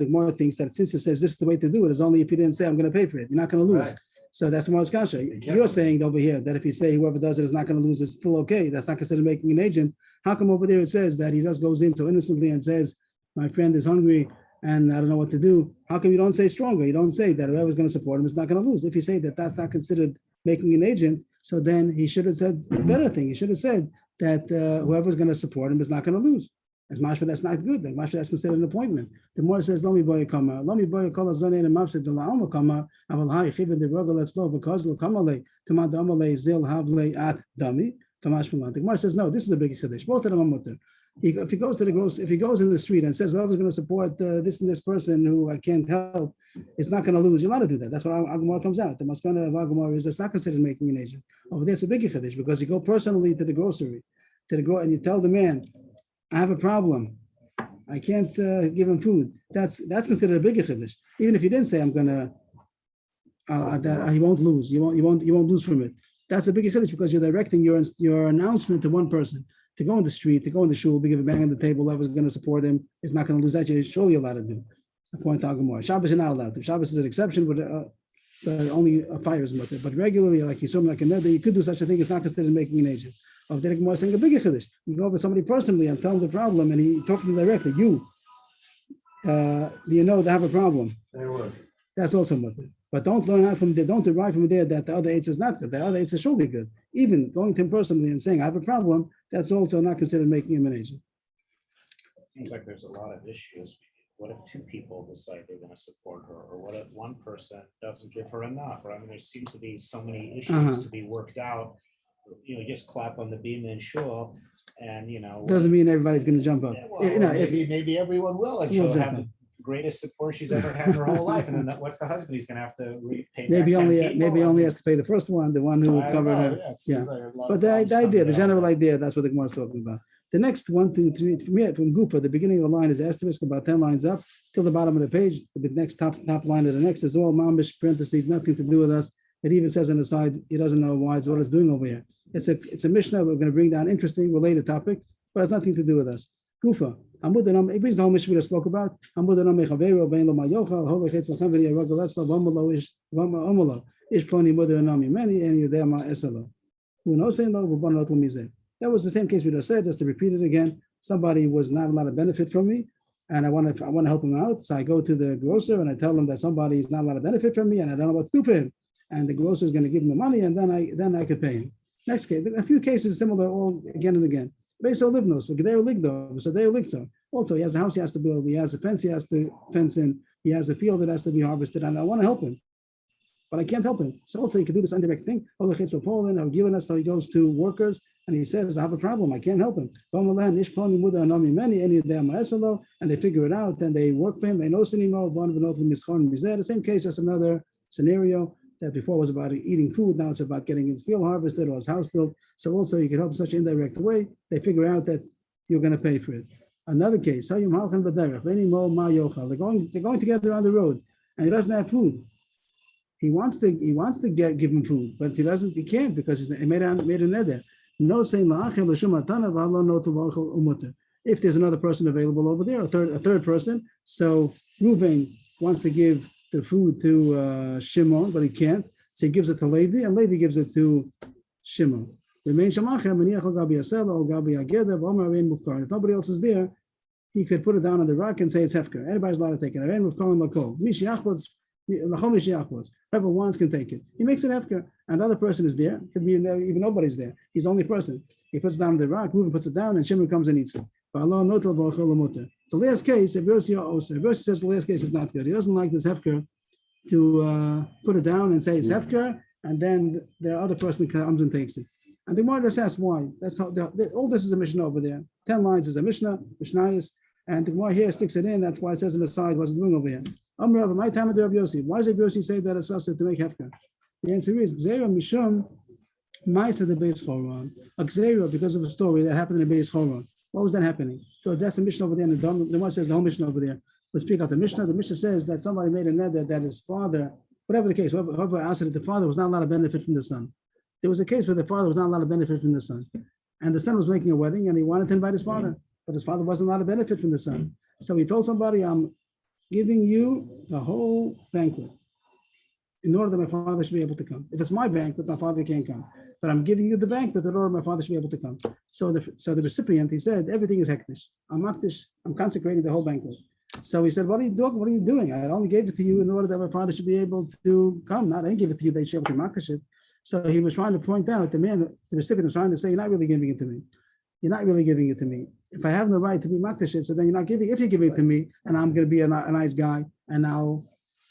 Gemara thinks that since it says this is the way to do it, is only if you didn't say I'm going to pay for it. You're not going to lose. Right. So that's the Gemara's kasha. You're careful. saying over here that if you say whoever does it is not going to lose, it's still okay. That's not considered making an agent. How come over there it says that he just goes in so innocently and says, my friend is hungry and I don't know what to do? How come you don't say stronger? You don't say that whoever's going to support him is not going to lose. If you say that that's not considered making an agent, so then he should have said a better thing. He should have said that whoever's going to support him is not going to lose. As mashma, that's not good. Like mashma, that's considered an appointment. The more says, "Lomi boy kama, lomi boy kala zanein and mafsid de la alma kama, aval hai chiv de rogel let's low because lo kamale command amale zil havle at dami kamash malan." The more says, "No, this is a big chiddush. Both of them are mutter." If he goes to the grocery, if he goes in the street and says, "Whoever's going to support this and this person who I can't help is not going to lose," you're allowed to do that. That's what Agumar comes out. The maskana of Agumar is it's not considered making an agent. Over there, it's a big chiddush because you go personally to the grocery, and you tell the man, I have a problem. I can't give him food. That's considered a bigger chiddush. Even if you didn't say I'm gonna, he won't lose. You won't lose from it. That's a bigger chiddush because you're directing your announcement to one person to go in the street, to go in the shul, give a bang on the table. Whoever's going to support him is not going to lose. That you're surely allowed to do. According to Agumar, Shabbos you're not allowed to. Shabbos is an exception, but only a fire is mutter. But regularly, like Yisum, like another, you could do such a thing. It's not considered making an agent. Of the Gemara saying a bigger chiddush. You go over somebody personally and tell them the problem, and he talks to them directly. Do you know they have a problem? That's also mutter. But don't learn out from there. Don't derive from there that the other eight is not good. The other eight is surely good. Even going to him personally and saying I have a problem, that's also not considered making him an agent. Seems like there's a lot of issues. What if two people decide they're going to support her, or what if one person doesn't give her enough? Or I mean, there seems to be so many issues to be worked out. Just clap on the beam in shul, and Doesn't mean everybody's going to jump up. yeah, well, maybe everyone will, and she'll have the greatest support she's ever had in her whole life. And then what's the husband? He's going to have to pay. Maybe only has to pay the first one, the one who covered her. Yeah. But the idea, the general idea, that's what the Gemara is talking about. The next 1, 2, 3, from Gufa, the beginning of the line is asterisk about 10 lines up till the bottom of the page. The next top line of the next is all mamish parentheses, nothing to do with us. It even says on the side, he doesn't know what it's doing over here. It's a Mishnah. We're going to bring down interesting related topic, but it has nothing to do with us. Gufa. It brings the whole Mishnah we just spoke about. That was the same case we just said. Just to repeat it again, somebody was not a lot of benefit from me, and I want to help him out. So I go to the grocer and I tell him that somebody is not a lot of benefit from me, and I don't know what to do for him. And the grocer is going to give him the money, and then I could pay him. Next case, a few cases similar, all again and again. Beso livnos, Gedeo ligdo, so Gedeo ligso. Also, he has a house he has to build, he has a fence he has to fence in, he has a field that has to be harvested, and I want to help him, but I can't help him. So also, you can do this indirect thing. So Poland, I've given us, so he goes to workers, and he says, I have a problem, I can't help him. And they figure it out, and they work for him. The same case, that's another scenario. That before was about eating food, now it's about getting his field harvested or his house built. So also you can help in such an indirect way. They figure out that you're going to pay for it. Another case, they're going together on the road, and he doesn't have food. He wants to give him food, but he can't because he made a neder. No saying if there's another person available over there, a third person. So Reuven wants to give the food to Shimon, but he can't. So he gives it to Levi, and Levi gives it to Shimon. If nobody else is there, he could put it down on the rock and say it's hefker. Anybody's allowed to take it. Whoever wants can take it. He makes it hefker, and the other person is there. Could be even nobody's there. He's the only person. He puts it down on the rock. Reuven puts it down, and Shimon comes and eats it. The last case, if Yossi says the last case is not good, he doesn't like this hefker to put it down and say it's hefker, and then the other person comes and takes it. And the Gemara just asks why. That's how all this is a Mishnah over there. 10 lines is a Mishnah, Mishnayos, and the Gemara here sticks it in. That's why it says in the side what's it doing over here. My time of Rabbi Yossi. Why does Rabbi Yossi say that it's also to make hefker? The answer is Gzeira Mishum Ma'aser the Beis Choron. A Gzeira because of a story that happened in the Beis Choron. What was that happening? So that's the mission over there. And the Gemara says the whole mission over there. Let's speak out the Mishnah. The Mishnah says that somebody made a neder that his father, whatever the case, whoever asked it, the father was not allowed to benefit from the son. There was a case where the father was not allowed to benefit from the son. And the son was making a wedding and he wanted to invite his father, but his father wasn't allowed to benefit from the son. So he told somebody, I'm giving you the whole banquet in order that my father should be able to come. If it's my banquet, my father can't come. But I'm giving you the banquet in order my father should be able to come. So the recipient, he said, everything is hektish. I'm consecrating the whole banquet. So he said, what are you doing? What are you doing? I only gave it to you in order that my father should be able to come. I didn't give it to you that you should be able to makdish it. So he was trying to point out, the recipient was trying to say, you're not really giving it to me. You're not really giving it to me. If I have no right to be makdish it, so then you're not giving. If you're giving it to me, and I'm going to be a nice guy, and I'll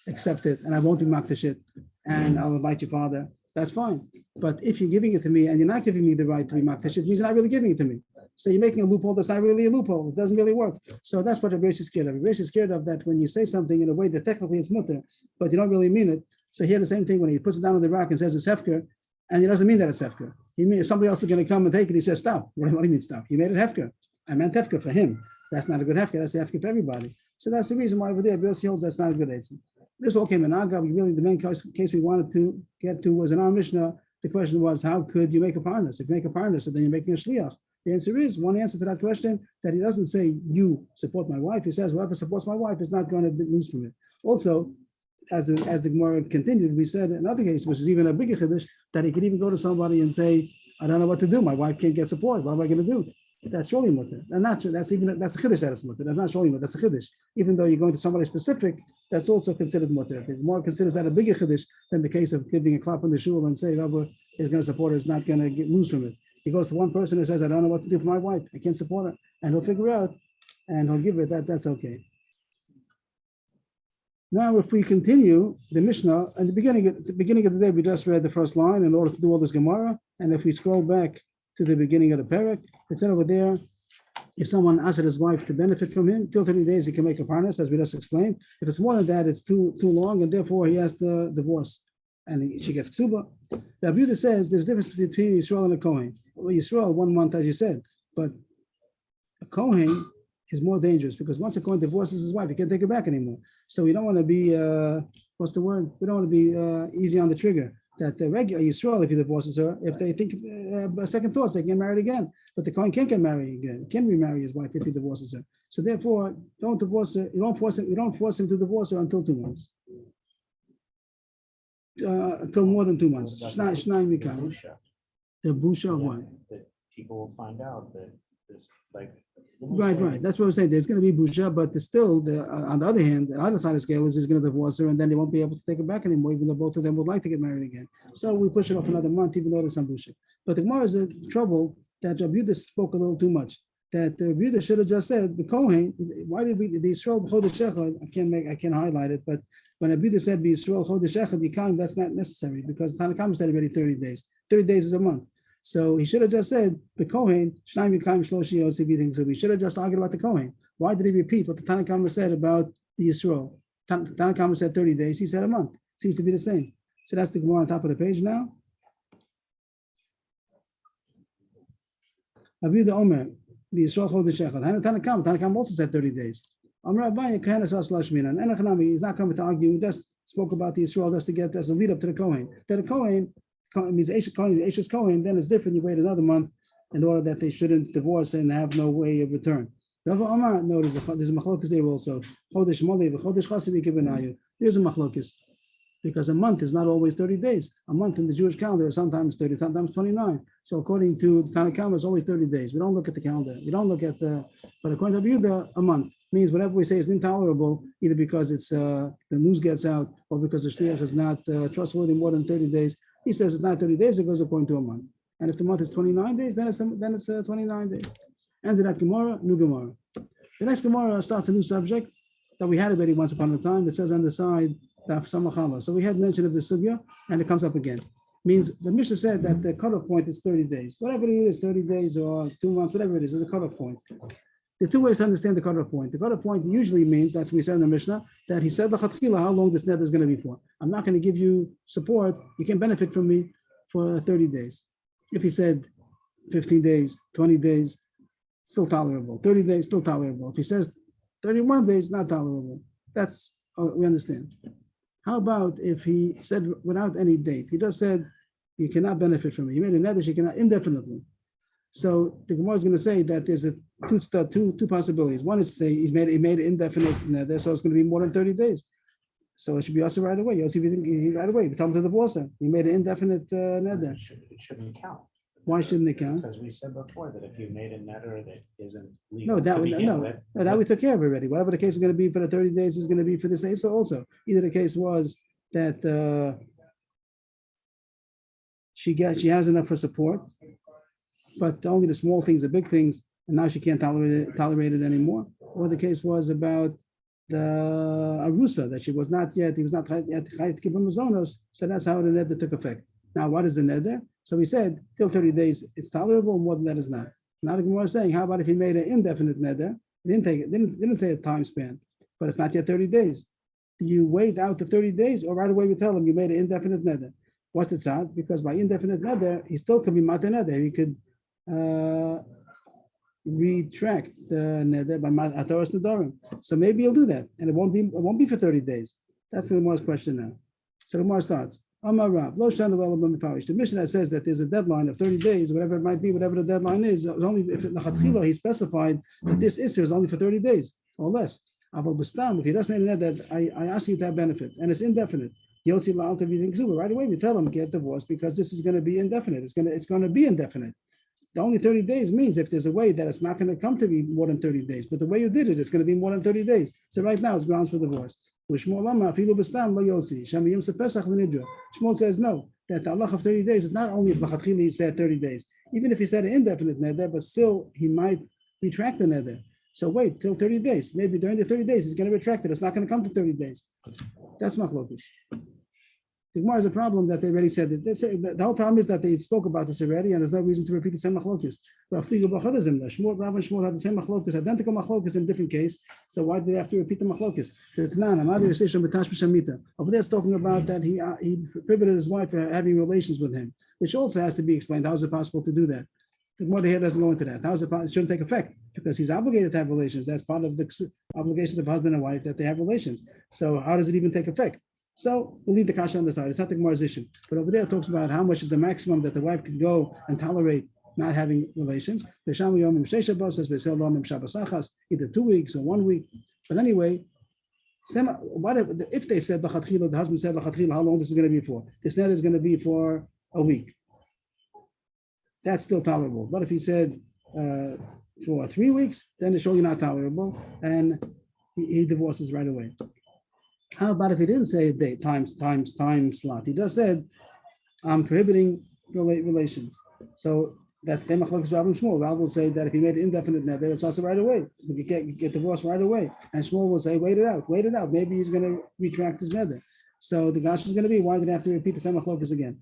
accept it, and I won't be makdish it, and I'll invite your father, that's fine. But if you're giving it to me and you're not giving me the right to be makdish, it means you're not really giving it to me. So you're making a loophole that's not really a loophole. It doesn't really work. So that's what Rabbi is scared of. Rabbi is scared of that when you say something in a way that technically it's mutter, but you don't really mean it. So here the same thing when he puts it down on the rock and says it's hefker, and he doesn't mean that it's hefker. He means somebody else is going to come and take it. He says stop. What do you mean stop? He made it hefker. I meant hefker for him. That's not a good hefker. That's the hefker for everybody. So that's the reason why over there Rabbi holds that's not a good eitzim. This all came in Agav. Really, the main case we wanted to get to was in our Mishnah. The question was, how could you make a parnas? If you make a parnas, then you're making a shliach. The answer is, one answer to that question, that he doesn't say, you support my wife. He says, whoever supports my wife is not going to lose from it. Also, as the Gemara continued, we said in another case, which is even a bigger chiddush, that he could even go to somebody and say, I don't know what to do. My wife can't get support. What am I going to do? That's surely mutter. And that's a chiddush that is mutter. That's not surely mutter. That's a chiddush. Even though you're going to somebody specific, that's also considered mutter. If the Gemara considers that a bigger chiddush than the case of giving a clap in the shul and say, whoever is going to support her is not going to lose from it. He goes to one person and says, I don't know what to do for my wife. I can't support her. And he'll figure out and he'll give it that's okay. Now, if we continue the Mishnah, at the beginning of the day, we just read the first line in order to do all this Gemara. And if we scroll back to the beginning of the perek, it said over there, if someone asked his wife to benefit from him, till 30 days, he can make a parnas, as we just explained. If it's more than that, it's too long, and therefore he has to divorce. And she gets ksuba. The Abuda says there's a difference between Yisrael and a Kohen. Well, Yisrael, 1 month, as you said, but a Kohen is more dangerous because once a Kohen divorces his wife, he can't take her back anymore. So we don't want to be, what's the word? We don't want to be easy on the trigger. That the regular Yisrael, if he divorces her, if they think second thoughts, they can get married again. But the Kohen can't get married again. He can remarry his wife if he divorces her. So therefore, don't divorce her. You don't force him to divorce her until 2 months. Until more than 2 months. The busha of what? That people will find out that this, like. Right. That's what I'm saying. There's going to be busha, but still, on the other hand, the other side of the scale is he's going to divorce her, and then they won't be able to take her back anymore, even though both of them would like to get married again. So we push it off another month, even though there's some busha. But the Gemara is in trouble that Rabbi Yehuda spoke a little too much. That Rabbi Yehuda should have just said the Kohen. Why did we the Yisrael Chodesh Echad? I can't highlight it, but when Rabbi Yehuda said Yisrael Chodesh Echad Yikayim, that's not necessary because Tanakh said already 30 days. 30 days is a month. So he should have just said the Kohen, Shnayim Yikayim Shloshi Yosef things. So we should have just argued about the Kohen. Why did he repeat what the Tanakh said about the Yisrael? Tanakh said 30 days. He said a month. Seems to be the same. So that's the Gemara on top of the page now. Rabbi Yehuda Omer, the Yisrael Chodesh Echad. Tanakh also said 30 days. Amar Abaye Kohen Asas Lashminan. And Echanami, he's not coming to argue. He just spoke about the Yisrael just to get as a lead up to the Kohen. That the Kohen means Ashes Kohen, then it's different. You wait another month in order that they shouldn't divorce and have no way of return. No, there's a machlokas there also. Chodesh Molei v'Chodesh Chassid Yikebenayu. There's a machlokas because a month is not always 30 days. A month in the Jewish calendar is sometimes 30, sometimes 29. So according to the Tanakh, it's always 30 days. We don't look at the calendar. We don't look at but according to Yehuda, a month means whatever we say is intolerable, either because it's the news gets out or because the shliach is not trustworthy more than 30 days. He says it's not 30 days, it goes according to a month. And if the month is 29 days, then it's 29 days. Ended that Gemara, new Gemara. The next Gemara starts a new subject that we had already once upon a time. It says on the side, Daf Samachama. So we had mention of the sugya, and it comes up again. Means the Mishnah said that the cutoff point is 30 days. Whatever it is, 30 days or 2 months, whatever it is a cutoff point. There are two ways to understand the cutoff point. The cutoff point usually means, that's what we said in the Mishnah, that he said how long this net is going to be for. I'm not going to give you support. You can benefit from me for 30 days. If he said 15 days, 20 days, still tolerable. 30 days, still tolerable. If he says 31 days, not tolerable. That's, we understand. How about if he said without any date? He just said, you cannot benefit from it. He made a neder, she cannot, indefinitely. So the Gemara is going to say that there's two possibilities. One is to say he made an indefinite neder, so it's going to be more than 30 days. So it should be also right away. Yossi, if you think he right away, we tell him to divorce her. He made an indefinite neder. It shouldn't count. Why shouldn't it count? Because we said before that if you made a neder that isn't legal No, to begin with. that we took care of already. Whatever the case is going to be for the 30 days is going to be for this case also. Either the case was that she has enough for support, but only the small things, the big things, and now she can't tolerate it anymore. Or the case was about the arusa, that he was not yet chayav to give him mazonos, so that's how the neder took effect. Now, what is the neder? So we said till 30 days it's tolerable, more than that is not. Now the Gemara is saying, how about if he made an indefinite neder? Didn't say a time span, but it's not yet 30 days. Do you wait out the 30 days, or right away we tell him you made an indefinite neder? What's the tzad? Because by indefinite neder, he still could be mater neder. He could retract the neder by ataros nedarim. So maybe he'll do that, and it won't be for 30 days. That's the Gemara's question now. So the Gemara starts. Amar Rav, lo shana v'elo b'mefarish. The Mishnah says that there's a deadline of 30 days, whatever it might be, whatever the deadline is. Only if l'chatchila he specified that this issue is only for 30 days or less. Aval b'stam, if he does make that, I ask you to have benefit, and it's indefinite. Yossi la'al everything Kesuvos. Right away we tell him get divorced because this is going to be indefinite. It's going to be indefinite. The only 30 days means if there's a way that it's not going to come to be more than 30 days, but the way you did it, it's going to be more than 30 days. So right now it's grounds for divorce. Shmuel says no, that the Allah of 30 days is not only if l'chatchila he said 30 days, even if he said an indefinite neder, but still he might retract the neder. So wait till 30 days. Maybe during the 30 days he's going to retract it. It's not going to come to 30 days. That's machlokes. The Gemara is a problem that they already said it. The whole problem is that they spoke about this already, and there's no reason to repeat the same machlokes. Rav and Shmuel had the same machlokes, identical machlokes in a different case. So why do they have to repeat the machlokes? Over there, it's talking about that he prohibited his wife from having relations with him, which also has to be explained. How is it possible to do that? The Gemara here doesn't go into that. How is it possible? It shouldn't take effect because he's obligated to have relations. That's part of the obligations of husband and wife that they have relations. So how does it even take effect? So we'll leave the kasha on the side. It's not the Gemara's issue. But over there it talks about how much is the maximum that the wife could go and tolerate not having relations. Either 2 weeks or 1 week. But anyway, if they said the husband said how long this is going to be for? This net is going to be for a week. That's still tolerable. But if he said for 3 weeks, then it's surely not tolerable, and he divorces right away. How about if he didn't say a date, time slot? He just said, I'm prohibiting relations. So that's same machlokes Rav and Shmuel. Rav will say that if he made an indefinite neder, it's also right away. You get divorced right away. And Shmuel will say, wait it out. Maybe he's going to retract his neder. So the gash is going to be, why did I have to repeat the same machlokes again?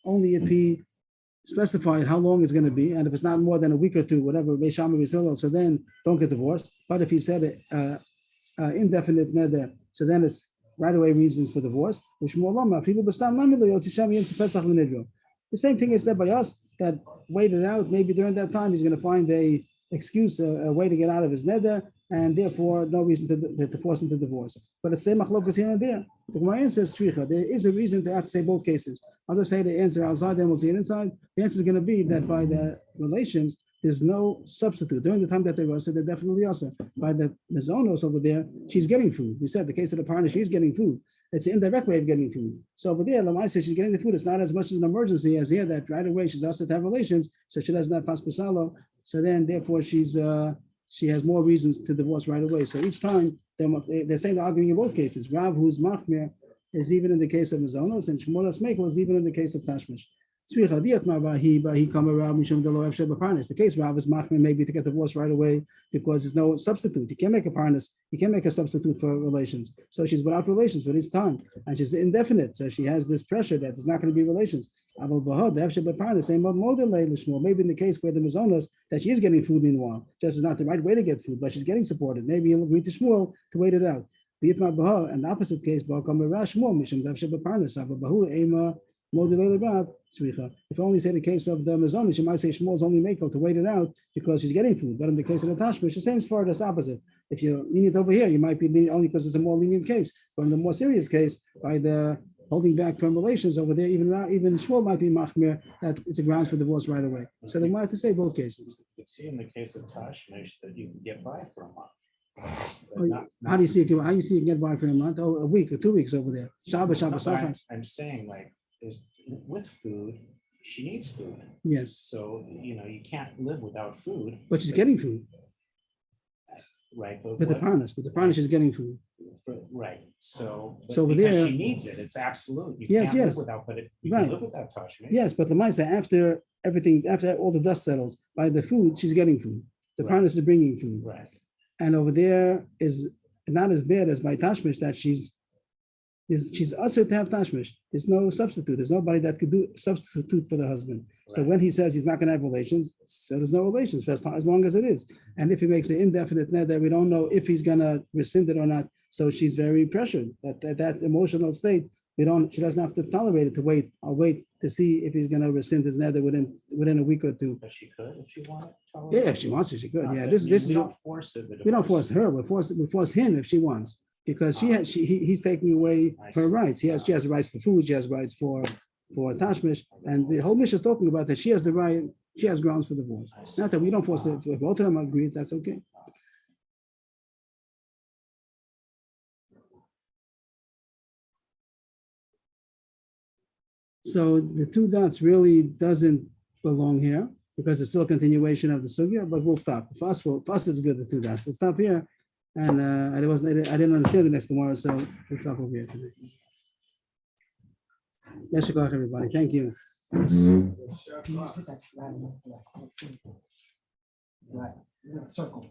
Only if he specified how long it's going to be, and if it's not more than a week or two, whatever, so then don't get divorced. But if he said indefinite neder, so then it's right away reasons for divorce. The same thing is said by us, that waited out, maybe during that time he's going to find a excuse, a way to get out of his neder, and therefore no reason to force him to divorce. But the same machlokes here and there. The Gemara says shricha. There is a reason to have to say both cases. I'll just say the answer outside, then we'll see it inside. The answer is going to be that by the relations, there's no substitute. During the time that they were, so they're definitely also. By the mezonos over there, she's getting food. We said the case of the partner, she's getting food. It's an indirect way of getting food. So over there, Lamai says she's getting the food. It's not as much as an emergency as here that right away she's asked to have relations, so she doesn't have paspasalo. So then, therefore, she has more reasons to divorce right away. So each time they're saying they're arguing in both cases. Rav, who's machmir, is even in the case of mezonos, and Shmuel Mekel is even in the case of tashmish. The case Rav is machmir maybe to get divorced right away because there's no substitute. You can't make a parnas. You can't make a substitute for relations. So she's without relations for this time, and she's indefinite. So she has this pressure that there's not going to be relations. Maybe in the case where the mezonos that she is getting food meanwhile, just is not the right way to get food, but she's getting supported. Maybe he'll agree to Shmuel to wait it out. And the opposite case, If only say the case of the Amazonis, you might say Shmuel's only makel to wait it out because she's getting food. But in the case of the Tashmish, the same as far as opposite. If you're lenient over here, you might be lenient only because it's a more lenient case. But in the more serious case, by the holding back from relations over there, even Shmuel might be machmir that it's a grounds for divorce right away. So they might have to say both cases. You could see in the case of Tashmish that you can get by for a month. Oh, how do you see it? How do you see it get by for a month? Oh, a week or 2 weeks over there. Shabbos, No, but I'm Sachas. saying like, with food, she needs food. Yes, So, you can't live without food. but she's getting food Right, but with the what- partners. With the partners, she's getting food. right, so. but So over because there- she needs it, it's absolute. You Yes, can't live yes. without, but you Right. can live without Tashmish. Yes, but the Maisa, after everything, after all the dust settles, by the food, she's getting food. The Right. partners is bringing food. Right, And over there is not as bad as by Tashmish that she's usher to have Tashmish. There's no substitute. There's nobody that could do substitute for the husband. So Right. when he says he's not going to have relations, so there's no relations for as long as it is. And if he makes an indefinite net that we don't know if he's going to rescind it or not, so she's very pressured. That emotional state, she doesn't have to tolerate it to wait. I'll wait to see if he's going to rescind his nether within a week or two. but she could if she wanted. Yeah, if she wants to, she could. No, Yeah, but this we is don't force it. the we don't divorce. force her. We force him if she wants, because he's taking away I her see. rights. She has rights for food. She has rights for Tashmish, and the whole mission is talking about that she has the right. She has grounds for divorce. I see. Not that we don't force it. If both of them agree, that's okay. So the two dots really doesn't belong here because it's still a continuation of the sugya, but we'll stop. For us it's good, the two dots. We'll stop here. And I didn't understand the next Gemara, so we'll stop over here today. Yes, everybody. Thank you. Right, circle.